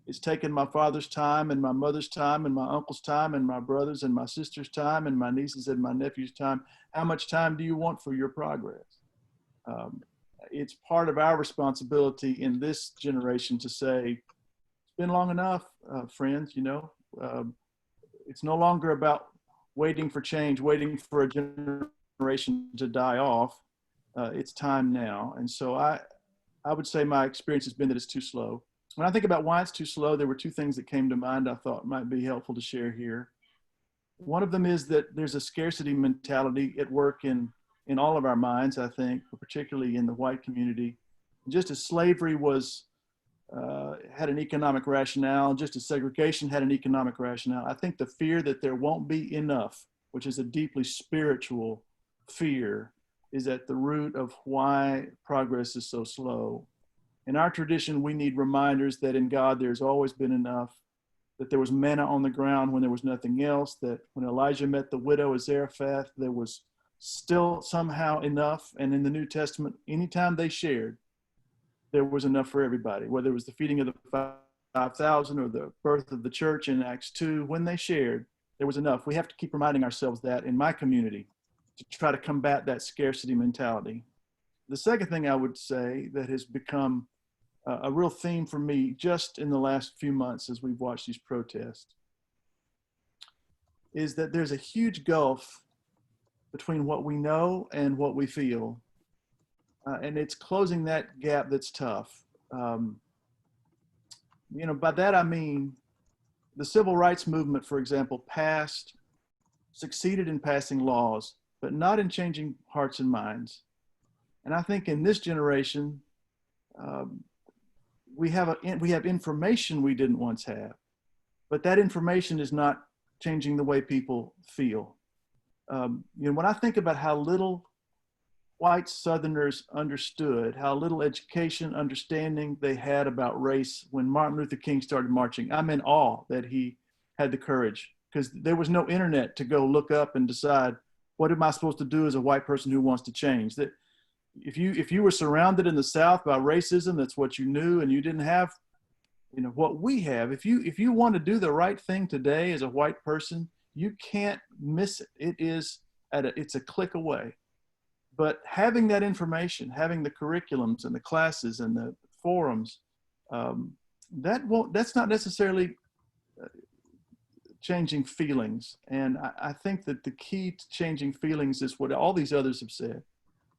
[SPEAKER 5] It's taken my father's time and my mother's time and my uncle's time and my brother's and my sister's time and my nieces and my nephew's time. How much time do you want for your progress?" It's part of our responsibility in this generation to say, it's been long enough, friends, you know. It's no longer about waiting for change, waiting for a generation to die off. It's time now. And so I would say my experience has been that it's too slow. When I think about why it's too slow, there were two things that came to mind I thought might be helpful to share here. One of them is that there's a scarcity mentality at work in all of our minds, I think, particularly in the white community. Just as slavery had an economic rationale, just as segregation had an economic rationale, I think the fear that there won't be enough, which is a deeply spiritual fear, is at the root of why progress is so slow. In our tradition, we need reminders that in God there's always been enough, that there was manna on the ground when there was nothing else, that when Elijah met the widow at Zarephath, there was still somehow enough. And in the New Testament, anytime they shared, there was enough for everybody, whether it was the feeding of the 5,000 or the birth of the church in Acts 2, when they shared, there was enough. We have to keep reminding ourselves that in my community to try to combat that scarcity mentality. The second thing I would say that has become a real theme for me just in the last few months as we've watched these protests is that there's a huge gulf between what we know and what we feel. And it's closing that gap that's tough. By that I mean the civil rights movement, for example, succeeded in passing laws, but not in changing hearts and minds. And I think in this generation, we have information we didn't once have, but that information is not changing the way people feel. When I think about how little white Southerners understood, how little education, understanding they had about race when Martin Luther King started marching, I'm in awe that he had the courage, because there was no internet to go look up and decide, what am I supposed to do as a white person who wants to change? That if you were surrounded in the South by racism, that's what you knew, and you didn't have, what we have. If you want to do the right thing today as a white person, you can't miss it. It's a click away. But having that information, having the curriculums and the classes and the forums, that's not necessarily changing feelings. And I think that the key to changing feelings is what all these others have said.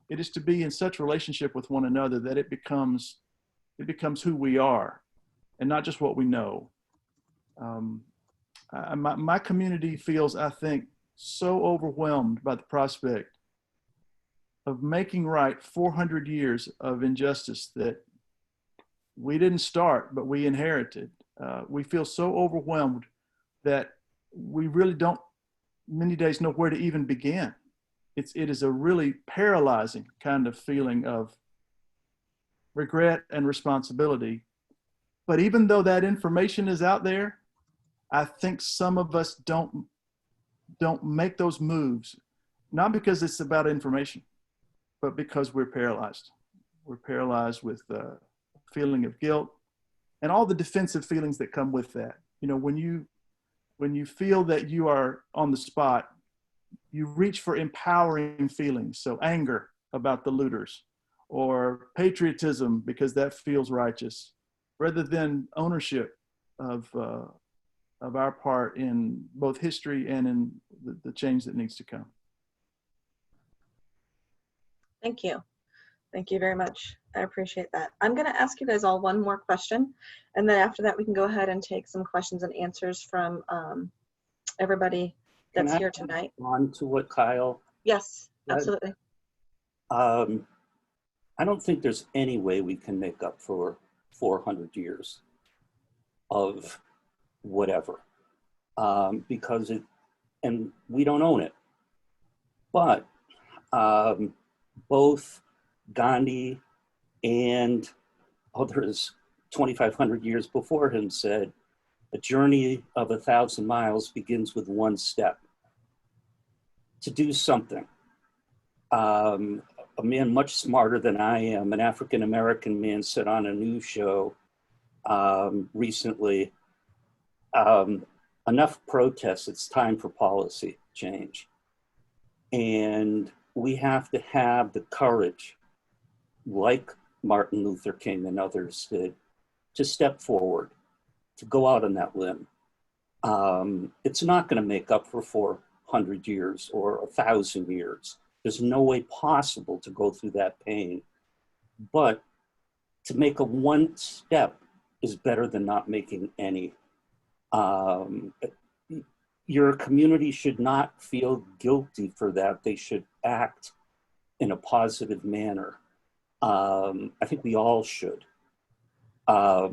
[SPEAKER 5] It is to be in such relationship with one another that it becomes who we are and not just what we know. My community feels, I think, so overwhelmed by the prospect of making right 400 years of injustice that we didn't start, but we inherited. We feel so overwhelmed that we really don't many days know where to even begin. It is a really paralyzing kind of feeling of regret and responsibility. But even though that information is out there, I think some of us don't make those moves, not because it's about information, but because we're paralyzed. We're paralyzed with a feeling of guilt and all the defensive feelings that come with that. You know, when you feel that you are on the spot, you reach for empowering feelings. So anger about the looters, or patriotism because that feels righteous, rather than ownership of our part in both history and in the change that needs to come.
[SPEAKER 3] Thank you. Thank you very much. I appreciate that. I'm going to ask you guys all one more question, and then after that we can go ahead and take some questions and answers from everybody that's here tonight.
[SPEAKER 4] On to what Kyle.
[SPEAKER 3] Yes,
[SPEAKER 4] said?
[SPEAKER 3] absolutely.
[SPEAKER 4] I don't think there's any way we can make up for 400 years of whatever, because and we don't own it. But both Gandhi and others 2,500 years before him said, a journey of 1,000 miles begins with one step. To do something. A man much smarter than I am, an African-American man, said on a news show recently, enough protests, it's time for policy change. And we have to have the courage, like Martin Luther King and others did, to step forward, to go out on that limb. It's not going to make up for 400 years or 1,000 years. There's no way possible to go through that pain. But to make a one step is better than not making any. Your community should not feel guilty for that. They should act in a positive manner. I think we all should. I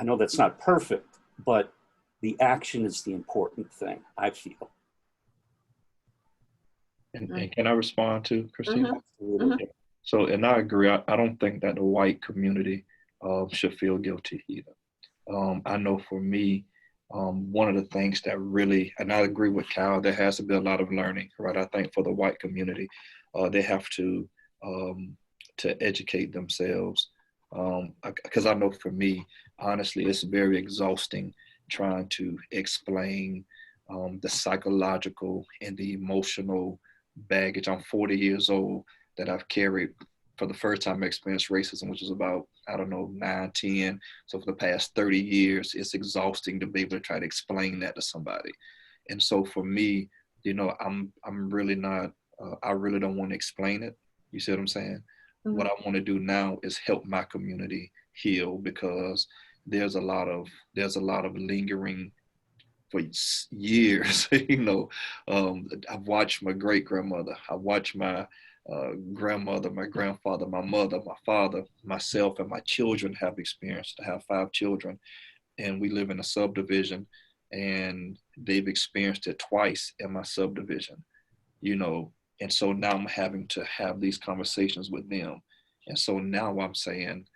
[SPEAKER 4] know that's not perfect, but the action is the important thing, I feel.
[SPEAKER 11] And can I respond to Christina?
[SPEAKER 3] Mm-hmm.
[SPEAKER 11] Yeah. So, and I agree. I don't think that the white community should feel guilty either. I know for me, one of the things that really, and I agree with Kyle, there has to be a lot of learning, right? I think for the white community, they have to educate themselves. Because I know for me, honestly, it's very exhausting trying to explain the psychological and the emotional baggage. I'm 40 years old that I've carried for the first time experienced racism, which is about, 9, 10. So for the past 30 years, it's exhausting to be able to try to explain that to somebody. And so for me, I'm really not, I really don't want to explain it. You see what I'm saying? Mm-hmm. What I want to do now is help my community heal, because there's a lot of lingering for years. I've watched my great grandmother, I watched my grandmother, my grandfather, my mother, my father, myself, and my children have experienced. I have 5 children, and we live in a subdivision, and they've experienced it twice in my subdivision, and so now I'm having to have these conversations with them. And so now I'm saying,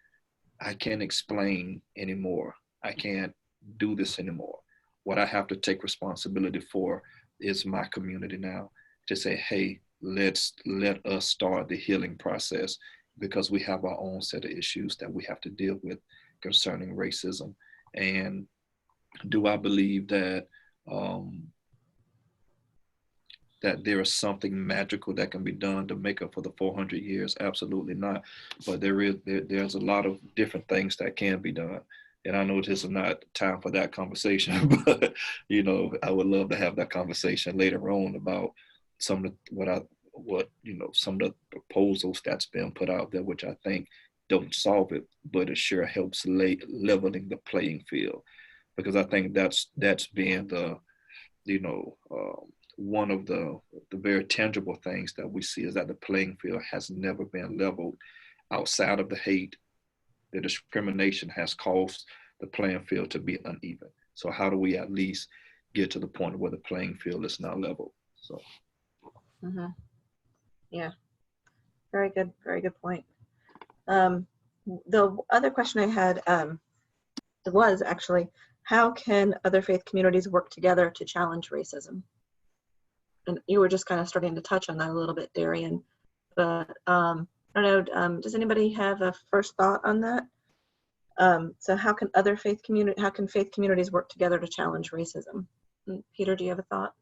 [SPEAKER 11] I can't explain anymore. I can't do this anymore. What I have to take responsibility for is my community now, to say, hey, let us start the healing process, because we have our own set of issues that we have to deal with concerning racism. And do I believe that that there is something magical that can be done to make up for the 400 years? Absolutely not. But there's a lot of different things that can be done. And I know this is not time for that conversation, but I would love to have that conversation later on about some of some of the proposals that's been put out there, which I think don't solve it, but it sure helps leveling the playing field. Because I think that's been the one of the very tangible things that we see, is that the playing field has never been leveled. Outside of the hate, the discrimination has caused the playing field to be uneven. So how do we at least get to the point where the playing field is now leveled? So.
[SPEAKER 3] Mm-hmm. Yeah, very good point. The other question I had was actually, how can other faith communities work together to challenge racism? And you were just kind of starting to touch on that a little bit, Darian. But I don't know, does anybody have a first thought on that? So how can faith communities work together to challenge racism? Peter, do you have a thought?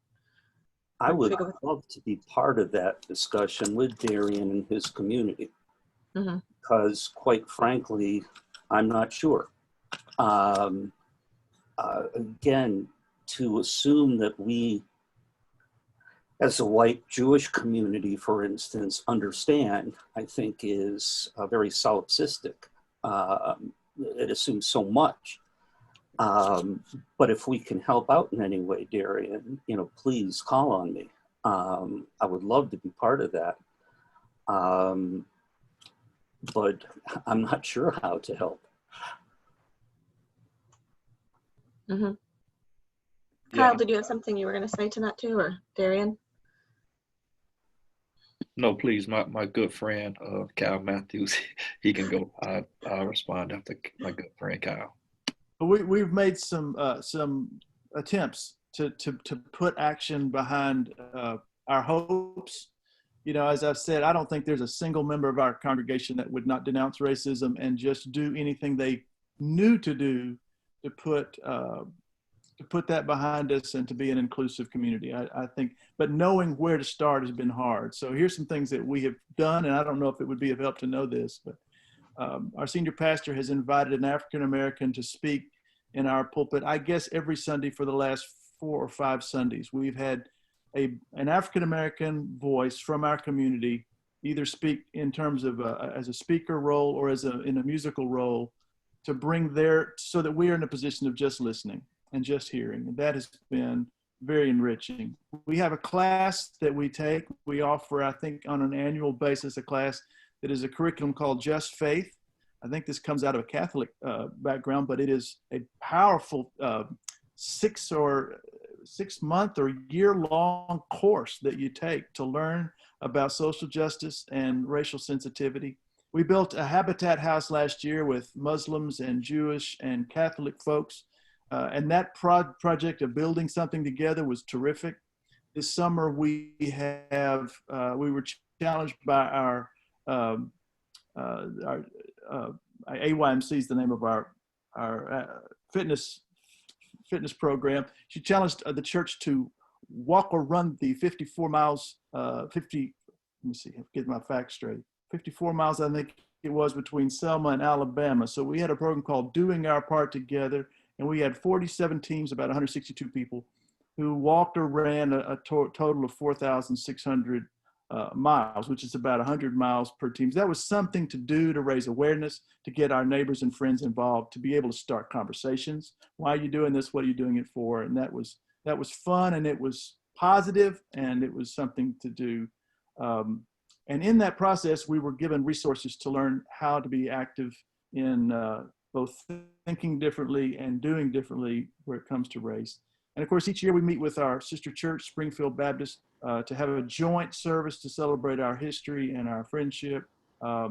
[SPEAKER 4] I
[SPEAKER 3] Or
[SPEAKER 4] would
[SPEAKER 3] should we go with-
[SPEAKER 4] love to be part of that discussion with Darian and his community,
[SPEAKER 3] Mhm.
[SPEAKER 4] because quite frankly, I'm not sure. Again, to assume that we, as a white Jewish community, for instance, understand, I think is very solipsistic. It assumes so much. But if we can help out in any way, Darian, please call on me. I would love to be part of that. But I'm not sure how to help.
[SPEAKER 3] Mhm.
[SPEAKER 11] Yeah.
[SPEAKER 3] Kyle, did you have something you were going to say to that too, or Darian?
[SPEAKER 11] No, please, my good friend, Kyle Matthews, he can go. I'll respond after my good friend Kyle.
[SPEAKER 5] We've made some attempts to put action behind our hopes. As I've said, I don't think there's a single member of our congregation that would not denounce racism and just do anything they knew to do to put that behind us and to be an inclusive community. I think, but knowing where to start has been hard. So here's some things that we have done, and I don't know if it would be of help to know this, but our senior pastor has invited an African-American to speak in our pulpit, I guess every Sunday for the last 4 or 5 Sundays. We've had an African-American voice from our community either speak in terms of as a speaker role or in a musical role, to bring so that we are in a position of just listening and just hearing. And that has been very enriching. We have a class that we take. We offer, I think, on an annual basis, a class that is a curriculum called Just Faith. I think this comes out of a Catholic background, but it is a powerful 6-month or year-long course that you take to learn about social justice and racial sensitivity. We built a Habitat house last year with Muslims and Jewish and Catholic folks. And that project of building something together was terrific. This summer we were challenged by our AYMC is the name of our fitness program. She challenged the church to walk or run the 54 miles, let me see, get my facts straight. 54 miles, I think it was, between Selma and Alabama. So we had a program called Doing Our Part Together, and we had 47 teams, about 162 people, who walked or ran a total of 4,600 miles, which is about 100 miles per team. That was something to do to raise awareness, to get our neighbors and friends involved, to be able to start conversations. Why are you doing this? What are you doing it for? And that was fun, and it was positive, and it was something to do. And in that process, we were given resources to learn how to be active in both thinking differently and doing differently where it comes to race. And of course, each year we meet with our sister church, Springfield Baptist, to have a joint service to celebrate our history and our friendship. I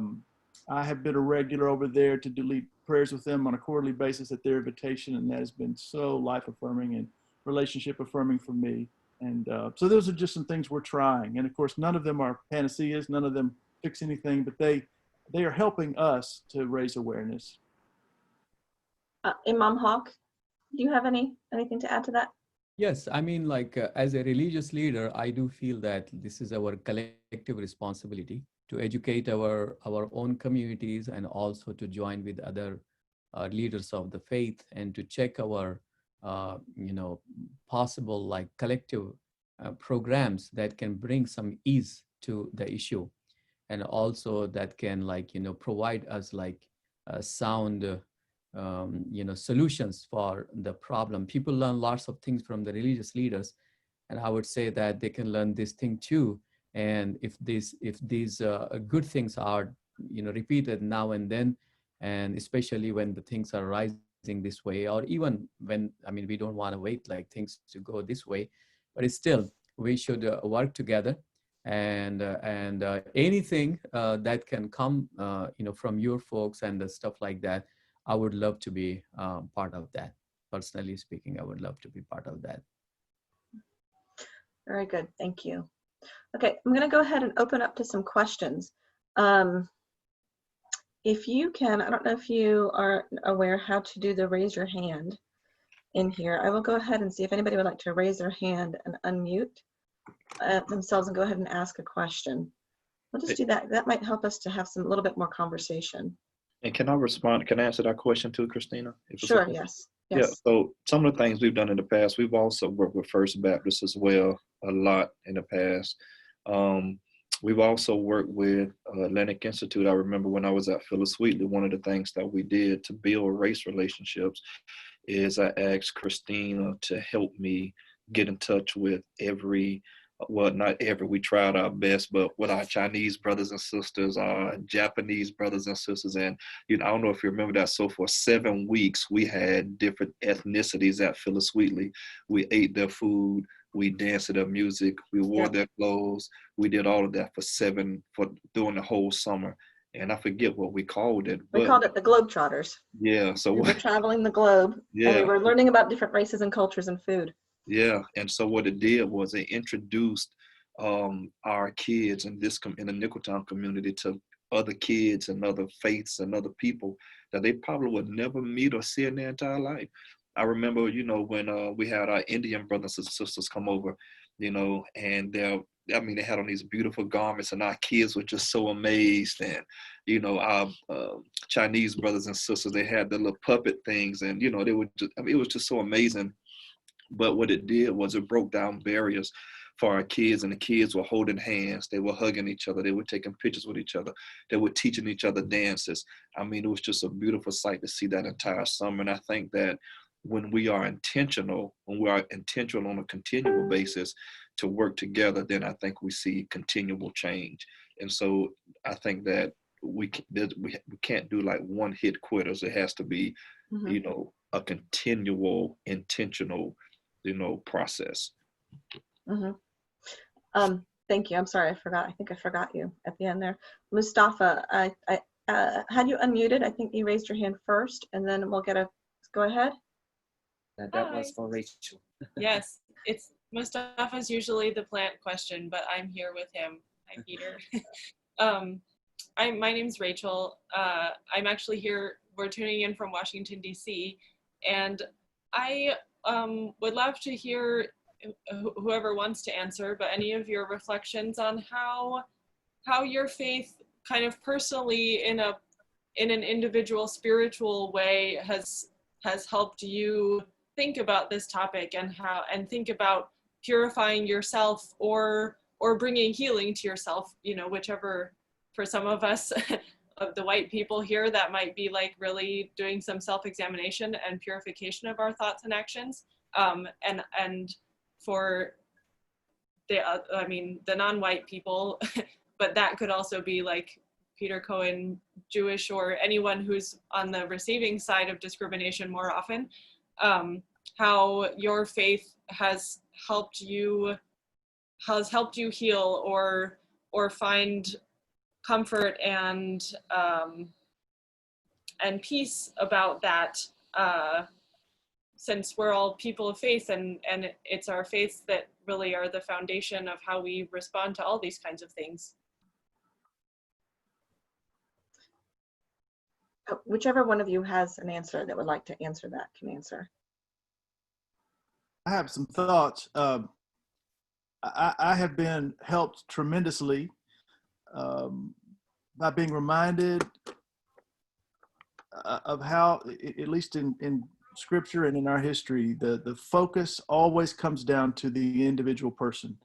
[SPEAKER 5] have been a regular over there to lead prayers with them on a quarterly basis at their invitation, and that has been so life-affirming and relationship-affirming for me. And so those are just some things we're trying. And of course, none of them are panaceas, none of them fix anything, but they are helping us to raise awareness.
[SPEAKER 3] Imam Hawk, do you have anything to add to that?
[SPEAKER 6] Yes, I mean, like as a religious leader, I do feel that this is our collective responsibility to educate our own communities, and also to join with other leaders of the faith, and to check our possible like collective programs that can bring some ease to the issue, and also that can provide us sound solutions for the problem. People learn lots of things from the religious leaders, and I would say that they can learn this thing too. And if these good things are repeated now and then, and especially when the things are rising this way, or even when, I mean, we don't want to wait like things to go this way, but it's still, we should work together, and anything that can come from your folks and the stuff like that, I would love to be part of that. Personally speaking, I would love to be part of that.
[SPEAKER 3] Very good, thank you. Okay, I'm going to go ahead and open up to some questions. if you can, I don't know if you are aware how to do the raise your hand in here. I will go ahead and see if anybody would like to raise their hand and unmute themselves and go ahead and ask a question. We'll just do that. That might help us to have some little bit more conversation.
[SPEAKER 11] And can I respond? Can I answer that question too, Christina? If it's
[SPEAKER 3] Sure,
[SPEAKER 11] okay?
[SPEAKER 3] yes.
[SPEAKER 11] Yeah,
[SPEAKER 3] Yes.
[SPEAKER 11] so some of the things we've done in the past, we've also worked with First Baptist as well a lot in the past. We've also worked with Atlantic Institute. I remember when I was at Phyllis Wheatley, one of the things that we did to build race relationships is I asked Christina to help me get in touch with not every, we tried our best, but with our Chinese brothers and sisters, our Japanese brothers and sisters. And, I don't know if you remember that. So for 7 weeks, we had different ethnicities at Phyllis Wheatley. We ate their food. We danced to their music. We wore their clothes. We did all of that during the whole summer. And I forget what we called it.
[SPEAKER 3] We called it the Globetrotters.
[SPEAKER 11] Yeah. So
[SPEAKER 3] we were traveling the globe, and we were learning about different races and cultures and food.
[SPEAKER 11] Yeah, and so what it did was it introduced our kids in the Nicholtown community to other kids and other faiths and other people that they probably would never meet or see in their entire life. I remember, when we had our Indian brothers and sisters come over, and they had on these beautiful garments, and our kids were just so amazed. And, our Chinese brothers and sisters, they had the little puppet things, and, they were just, it was just so amazing. But what it did was it broke down barriers for our kids, and the kids were holding hands. They were hugging each other. They were taking pictures with each other. They were teaching each other dances. It was just a beautiful sight to see that entire summer. And I think that when we are intentional on a continual basis to work together, then I think we see continual change. And so I think that we can't do like one hit quitters. It has to be, a continual, intentional process.
[SPEAKER 3] Thank you. I'm sorry, I forgot. I think I forgot you at the end there. Mustafa, I had you unmuted. I think you raised your hand first, and then we'll go ahead.
[SPEAKER 12] That was for Rachel. Yes, Mustafa's usually the plant question, but I'm here with him. Hi, Peter. My name's Rachel. I'm actually here. We're tuning in from Washington, D.C., and I would love to hear whoever wants to answer, but any of your reflections on how your faith kind of personally in an individual spiritual way has helped you think about this topic and think about purifying yourself or bringing healing to yourself, whichever. For some of us of the white people here, that might be like really doing some self-examination and purification of our thoughts and actions. And for the non-white people, but that could also be like Peter Cohen, Jewish, or anyone who's on the receiving side of discrimination more often, how your faith has helped you heal or find comfort and peace about that, since we're all people of faith, and it's our faiths that really are the foundation of how we respond to all these kinds of things.
[SPEAKER 3] Whichever one of you has an answer that would like to answer that can answer.
[SPEAKER 5] I have some thoughts. I have been helped tremendously by being reminded of how, at least in scripture and in our history, the focus always comes down to the individual person.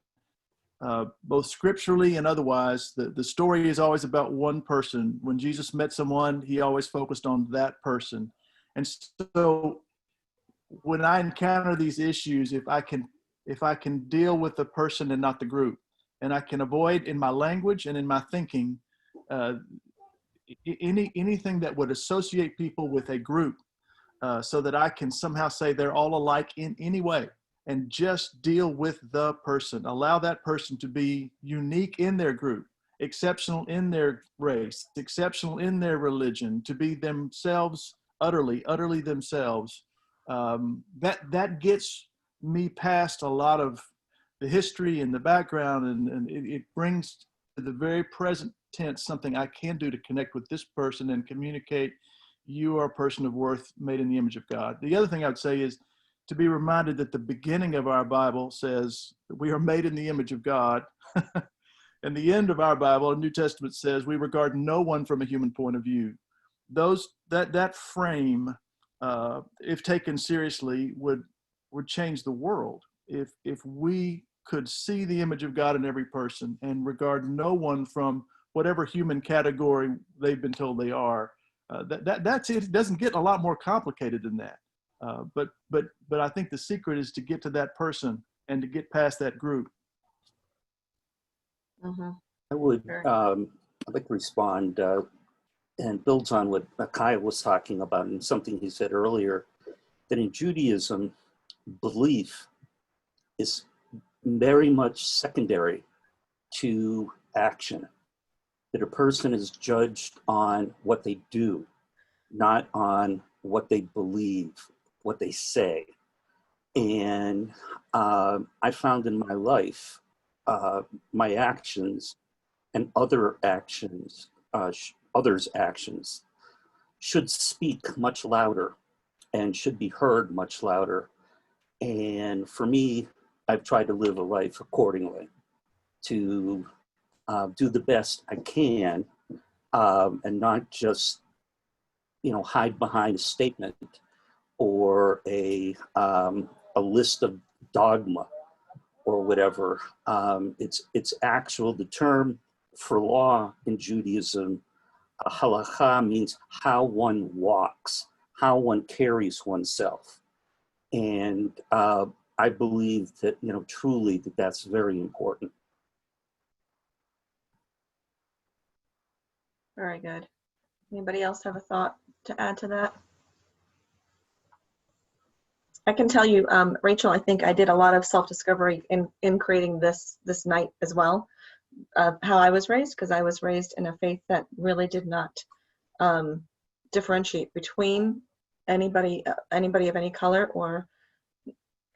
[SPEAKER 5] Both scripturally and otherwise, the story is always about one person. When Jesus met someone, he always focused on that person. And so when I encounter these issues, if I can deal with the person and not the group, and I can avoid in my language and in my thinking anything that would associate people with a group, so that I can somehow say they're all alike in any way, and just deal with the person. Allow that person to be unique in their group, exceptional in their race, exceptional in their religion, to be themselves, utterly themselves. That gets me past a lot of the history and the background, and it brings to the very present tense something I can do to connect with this person and communicate you are a person of worth made in the image of God. The other thing I would say is to be reminded that the beginning of our Bible says that we are made in the image of God. And the end of our Bible, the New Testament, says we regard no one from a human point of view. That frame, if taken seriously, would change the world. If we could see the image of God in every person and regard no one from whatever human category they've been told they are, that's it. It doesn't get a lot more complicated than that. But I think the secret is to get to that person and to get past that group.
[SPEAKER 3] Mm-hmm.
[SPEAKER 4] I would I'd like to respond and builds on what Kyle was talking about and something he said earlier, that in Judaism, belief is very much secondary to action, that a person is judged on what they do, not on what they believe, what they say. And I found in my life, my actions and others' actions should speak much louder and should be heard much louder. And for me, I've tried to live a life accordingly, to do the best I can, and not just, hide behind a statement or a list of dogma or whatever. It's actual. The term for law in Judaism, halakha, means how one walks, how one carries oneself. And I believe that, truly that's very important.
[SPEAKER 3] Very good. Anybody else have a thought to add to that? I can tell you, Rachel, I think I did a lot of self-discovery in creating this night as well, how I was raised, because I was raised in a faith that really did not differentiate between anybody of any color,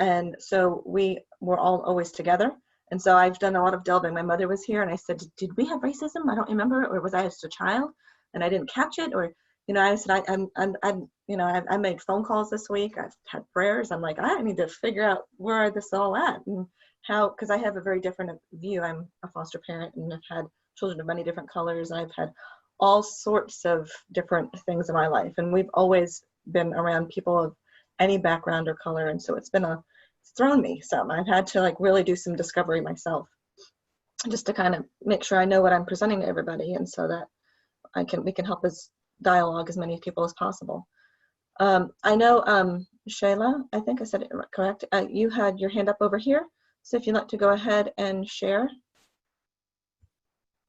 [SPEAKER 3] and so we were all always together. And so I've done a lot of delving. My mother was here and I said, did we have racism? I don't remember. Or was I just a child and I didn't catch it? Or, I said, I made phone calls this week. I've had prayers. I'm like, I need to figure out where this all at and how, because I have a very different view. I'm a foster parent and I've had children of many different colors. I've had all sorts of different things in my life. And we've always been around people of any background or color. And so it's thrown me some. I've had to really do some discovery myself, just to kind of make sure I know what I'm presenting to everybody, and so that we can help us dialogue as many people as possible. I know Shayla, I think I said it correct. You had your hand up over here, so if you'd like to go ahead and share,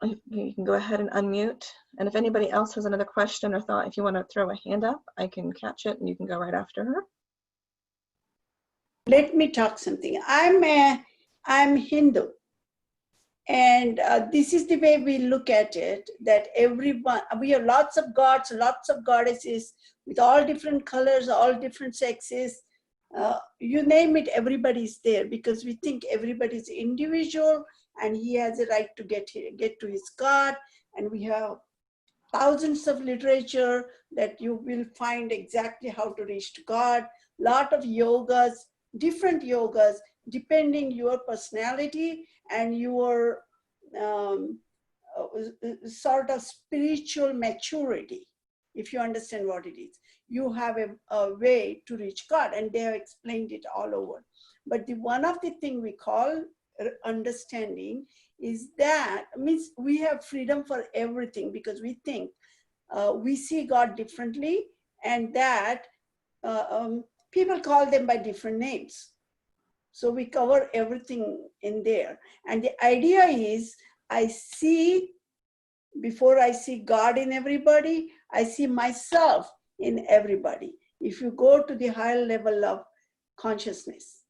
[SPEAKER 3] you can go ahead and unmute. And if anybody else has another question or thought, if you want to throw a hand up, I can catch it and you can go right after her.
[SPEAKER 9] Let me talk something. I'm Hindu, and this is the way we look at it, that everyone, we have lots of gods, lots of goddesses with all different colors, all different sexes. You name it, everybody's there, because we think everybody's individual and he has a right to get to his God. And we have thousands of literature that you will find exactly how to reach to God. Lot of yogas, different yogas, depending your personality and your sort of spiritual maturity. If you understand what it is, you have a way to reach God, and they have explained it all over. But one of the thing we call understanding is that means we have freedom for everything, because we think we see God differently, and that people call them by different names. So we cover everything in there. And the idea is, before I see God in everybody, I see myself in everybody. If you go to the higher level of consciousness,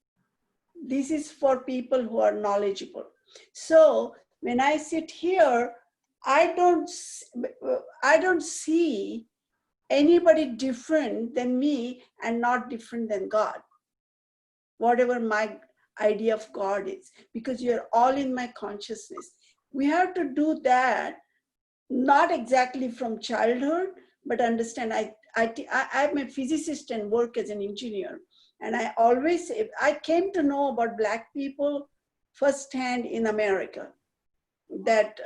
[SPEAKER 9] this is for people who are knowledgeable. So when I sit here, I don't see anybody different than me and not different than God, whatever my idea of God is, because you're all in my consciousness. We have to do that not exactly from childhood, but understand I'm a physicist and work as an engineer. And I always say, I came to know about Black people firsthand in America, that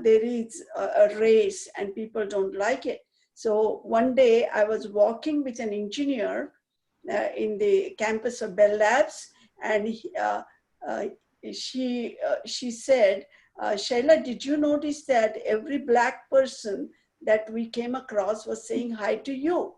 [SPEAKER 9] there is a race and people don't like it. So one day I was walking with an engineer in the campus of Bell Labs, and she said, Shaila, did you notice that every Black person that we came across was saying hi to you?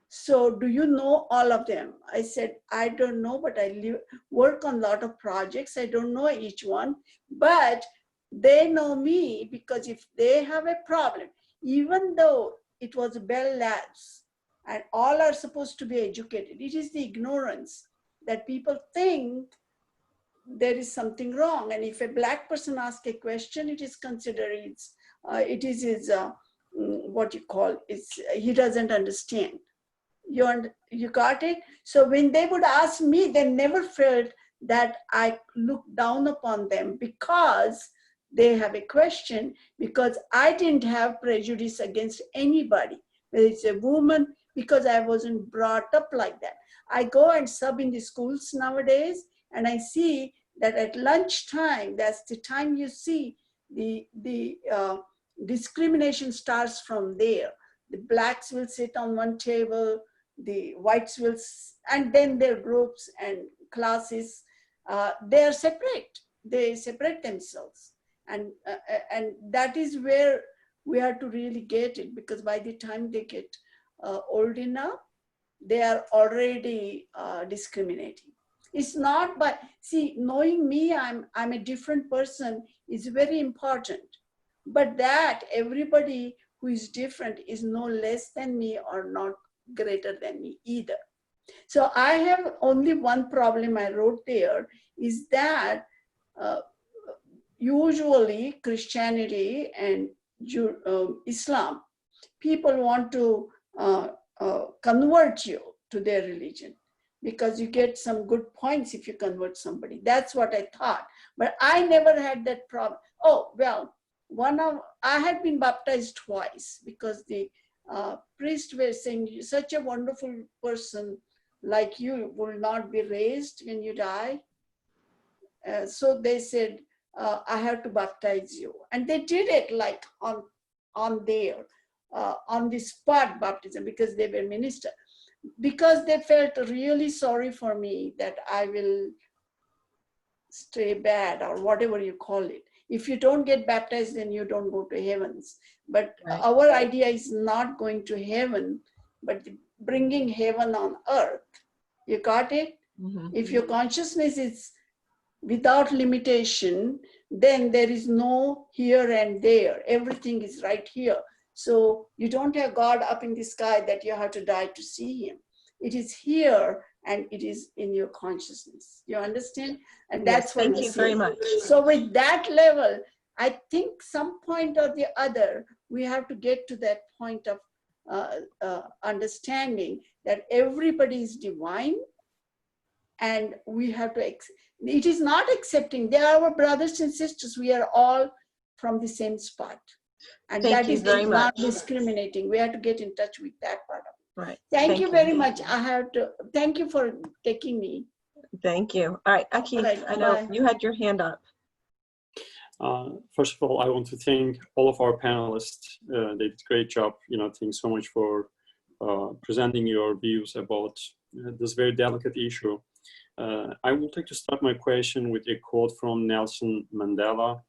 [SPEAKER 9] So do you know all of them? I said, I don't know, but I work on a lot of projects. I don't know each one, but they know me, because if they have a problem, even though it was Bell Labs and all are supposed to be educated, it is the ignorance that people think there is something wrong. And if a Black person asks a question, it is considered what you call, he doesn't understand. You got it? So when they would ask me, they never felt that I looked down upon them because they have a question, because I didn't have prejudice against anybody, whether it's a woman, because I wasn't brought up like that. I go and sub in the schools nowadays, and I see that at lunchtime, that's the time you see the discrimination starts from there. The Blacks will sit on one table, the whites will, and then their groups and classes, they are separate. They separate themselves. And that is where we have to really get it, because by the time they get old enough, they are already discriminating. It's not by, see, knowing me, I'm a different person is very important. But that everybody who is different is no less than me or not greater than me either. So I have only one problem I wrote there, is that usually Christianity and Islam, people want to convert you to their religion, because you get some good points if you convert somebody. That's what I thought. But I never had that problem. Oh, well, I had been baptized twice, because the priests were saying, such a wonderful person like you will not be raised when you die. So they said, I have to baptize you. And they did it like on the spot baptism, because they were minister. Because they felt really sorry for me that I will stay bad, or whatever you call it. If you don't get baptized, then you don't go to heavens. But our idea is not going to heaven, but bringing heaven on earth. You got it? Mm-hmm. If your consciousness is without limitation, then there is no here and there. Everything is right here. So you don't have God up in the sky that you have to die to see him. It is here, and it is in your consciousness. You understand? And that's what
[SPEAKER 3] thank you very much.
[SPEAKER 9] So with that level, I think some point or the other, we have to get to that point of understanding that everybody is divine, and we have to, it is not accepting, they are our brothers and sisters. We are all from the same spot. And that is not discriminating. We have to get in touch with that part of it.
[SPEAKER 3] Right.
[SPEAKER 9] Thank you very much. I have to, thank you for taking me.
[SPEAKER 3] Thank you. All right, Aki, I know you had your hand up.
[SPEAKER 1] First of all, I want to thank all of our panelists. They did a great job. Thanks so much for presenting your views about this very delicate issue. I would like to start my question with a quote from Nelson Mandela.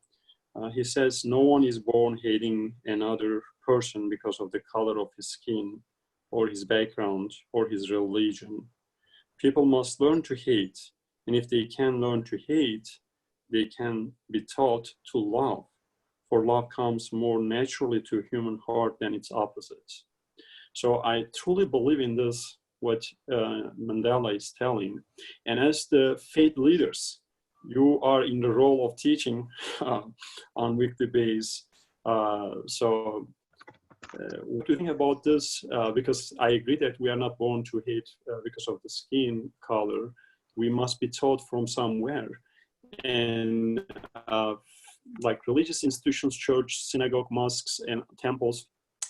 [SPEAKER 1] He says, "No one is born hating another person because of the color of his skin, or his background, or his religion. People must learn to hate, and if they can learn to hate, they can be taught to love, for love comes more naturally to a human heart than its opposite." So I truly believe in this, what Mandela is telling. And as the faith leaders, you are in the role of teaching on weekly basis. What do you think about this? Because I agree that we are not born to hate because of the skin color. We must be taught from somewhere. And like religious institutions, church, synagogue, mosques, and temples,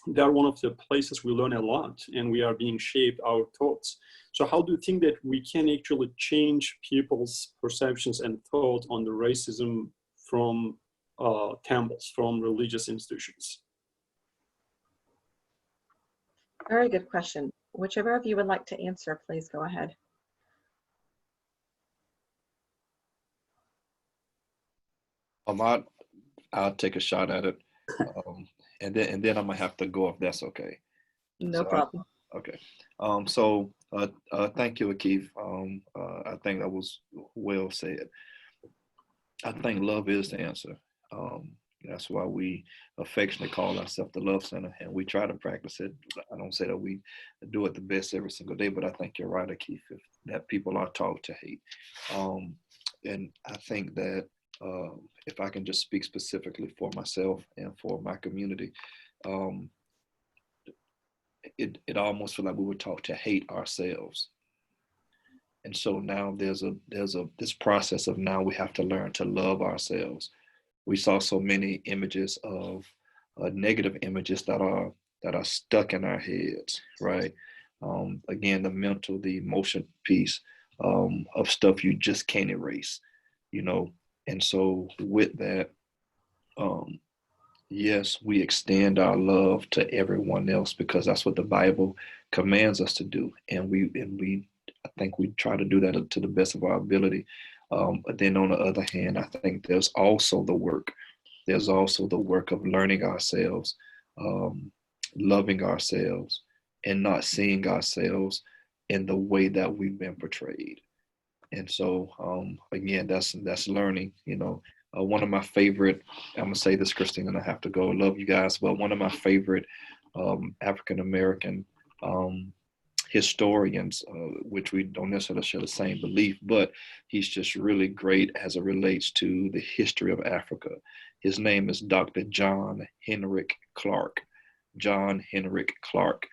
[SPEAKER 1] they are one of the places we learn a lot, and we are being shaped our thoughts. So how do you think that we can actually change people's perceptions and thought on the racism from temples, from religious institutions?
[SPEAKER 3] Very good question. Whichever of you would like to answer, please go ahead.
[SPEAKER 11] I'll take a shot at it, and then I'm gonna have to go if that's okay.
[SPEAKER 3] No problem.
[SPEAKER 11] Okay. Thank you, Akeef. I think that was well said. I think love is the answer. That's why we affectionately call ourselves the Love Center, and we try to practice it. I don't say that we do it the best every single day, but I think you're right, Akeef, that people are taught to hate. And I think that if I can just speak specifically for myself and for my community, it almost feels like we were taught to hate ourselves. And so now there's this process of now we have to learn to love ourselves. We saw so many images of negative images that are stuck in our heads, right? Again, the mental, the emotion piece of stuff you just can't erase, you know. And so with that, yes, we extend our love to everyone else because that's what the Bible commands us to do, and I think we try to do that to the best of our ability. But then on the other hand, I think there's also the work. There's also the work of learning ourselves, loving ourselves, and not seeing ourselves in the way that we've been portrayed. And so, again, that's learning, you know. One of my favorite, I'm gonna say this, Christine, and I have to go, love you guys, but one of my favorite African-American historians, which we don't necessarily share the same belief, but he's just really great as it relates to the history of Africa. His name is Dr. John Henrik Clarke. John Henrik Clarke.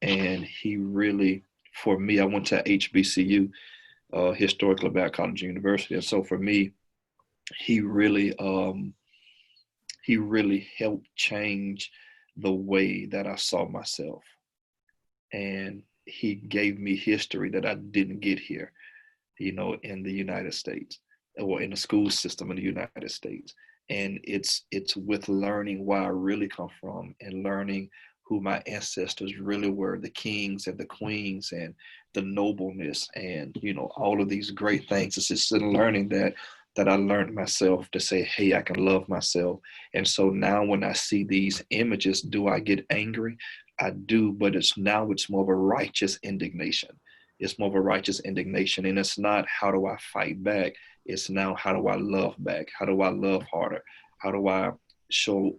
[SPEAKER 11] And he really, for me, I went to HBCU, Historically Black College University. And so for me, he really helped change the way that I saw myself. And he gave me history that I didn't get here, you know, in the United States or in the school system in the United States. And it's with learning where I really come from and learning who my ancestors really were, the kings and the queens and the nobleness and, you know, all of these great things. It's just in learning that I learned myself to say, hey, I can love myself. And so now when I see these images, do I get angry? I do, but it's more of a righteous indignation. It's more of a righteous indignation. And it's not how do I fight back? It's now how do I love back? How do I love harder? How do I show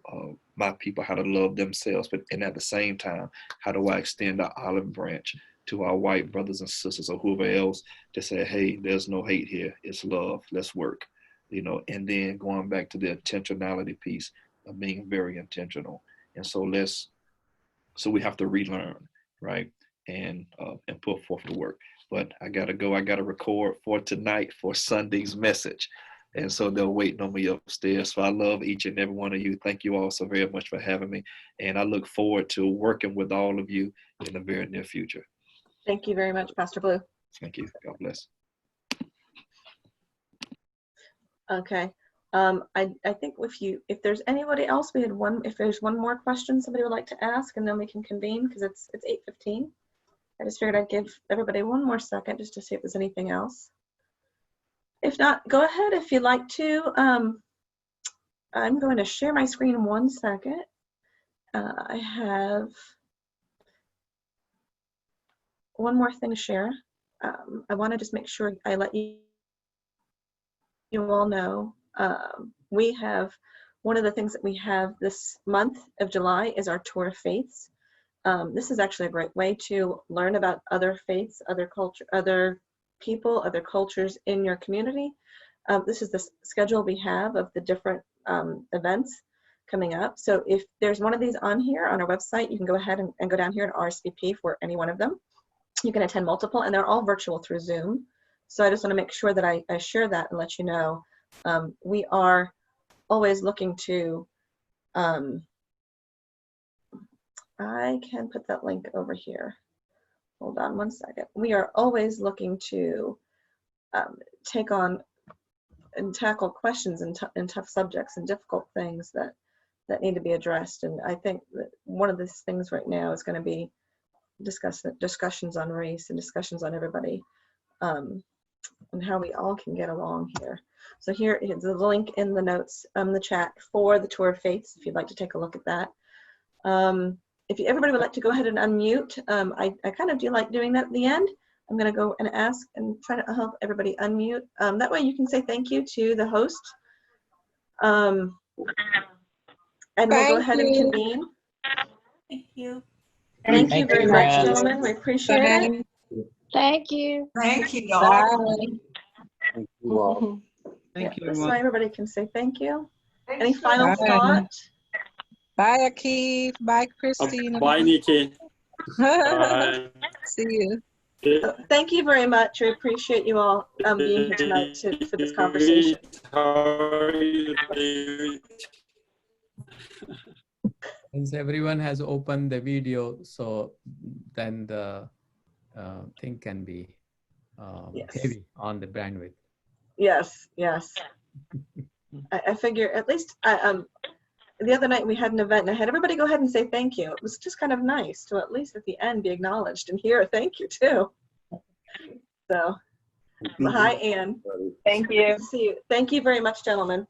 [SPEAKER 11] my people how to love themselves? And at the same time, how do I extend the olive branch to our white brothers and sisters or whoever else to say, hey, there's no hate here. It's love. Let's work, you know. And then going back to the intentionality piece of being very intentional. And so we have to relearn, right? And put forth the work. But I gotta go. I gotta record for tonight for Sunday's message. And so they're waiting on me upstairs. So I love each and every one of you. Thank you all so very much for having me. And I look forward to working with all of you in the very near future.
[SPEAKER 3] Thank you very much, Pastor Blue.
[SPEAKER 11] Thank you. God bless.
[SPEAKER 3] Okay. I think if there's anybody else, if there's one more question somebody would like to ask, and then we can convene because it's 8:15. I just figured I'd give everybody one more second just to see if there's anything else. If not, go ahead if you'd like to. I'm going to share my screen 1 second. I have one more thing to share. I want to just make sure I let you all know. We have, one of the things that we have this month of July is our Tour of Faiths. This is actually a great way to learn about other faiths, other culture, other people, other cultures in your community. This is the schedule we have of the different events coming up. So if there's one of these on here on our website, you can go ahead and go down here and RSVP for any one of them. You can attend multiple, and they're all virtual through Zoom. So I just want to make sure that I share that and let you know. We are always looking to, I can put that link over here. Hold on one second. We are always looking to take on and tackle questions and tough subjects and difficult things that need to be addressed. And I think that one of these things right now is going to be discussions on race and discussions on everybody and how we all can get along here. So here is the link in the notes, the chat for the Tour of Faiths, if you'd like to take a look at that. If everybody would like to go ahead and unmute, I kind of do like doing that at the end. I'm going to go and ask and try to help everybody unmute. That way you can say thank you to the host. And we'll go ahead and convene.
[SPEAKER 10] Thank you.
[SPEAKER 3] Thank you very much, gentlemen. We appreciate it.
[SPEAKER 2] Thank you.
[SPEAKER 10] Thank you,
[SPEAKER 3] Bye.
[SPEAKER 10] all.
[SPEAKER 4] Thank you all.
[SPEAKER 13] Thank you,
[SPEAKER 3] This way
[SPEAKER 13] everyone.
[SPEAKER 3] everybody can say thank you. Any final
[SPEAKER 10] Bye.
[SPEAKER 3] thought?
[SPEAKER 10] Bye, Akif. Bye, Christina.
[SPEAKER 1] Bye, Nikki. Bye.
[SPEAKER 10] See you.
[SPEAKER 3] Thank you very much. We appreciate you all being here tonight for this conversation.
[SPEAKER 6] Since everyone has opened the video, so then the thing can be
[SPEAKER 3] Yes.
[SPEAKER 6] heavy on the bandwidth.
[SPEAKER 3] Yes, yes. I figure at least the other night we had an event and I had everybody go ahead and say thank you. It was just kind of nice to at least at the end be acknowledged and hear a thank you too. So, hi, Ann.
[SPEAKER 14] Thank you.
[SPEAKER 3] See you. Thank you very much, gentlemen.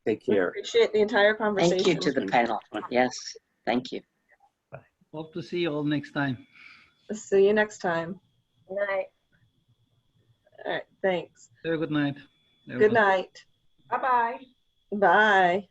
[SPEAKER 4] Take
[SPEAKER 3] We
[SPEAKER 4] care.
[SPEAKER 3] appreciate the entire conversation.
[SPEAKER 14] Thank you to the panel. Yes, thank you.
[SPEAKER 13] Hope to see you all next time.
[SPEAKER 3] See you next time.
[SPEAKER 2] Good night.
[SPEAKER 3] All right, thanks.
[SPEAKER 13] Have a good night.
[SPEAKER 3] Good night.
[SPEAKER 10] Bye-bye.
[SPEAKER 3] Bye.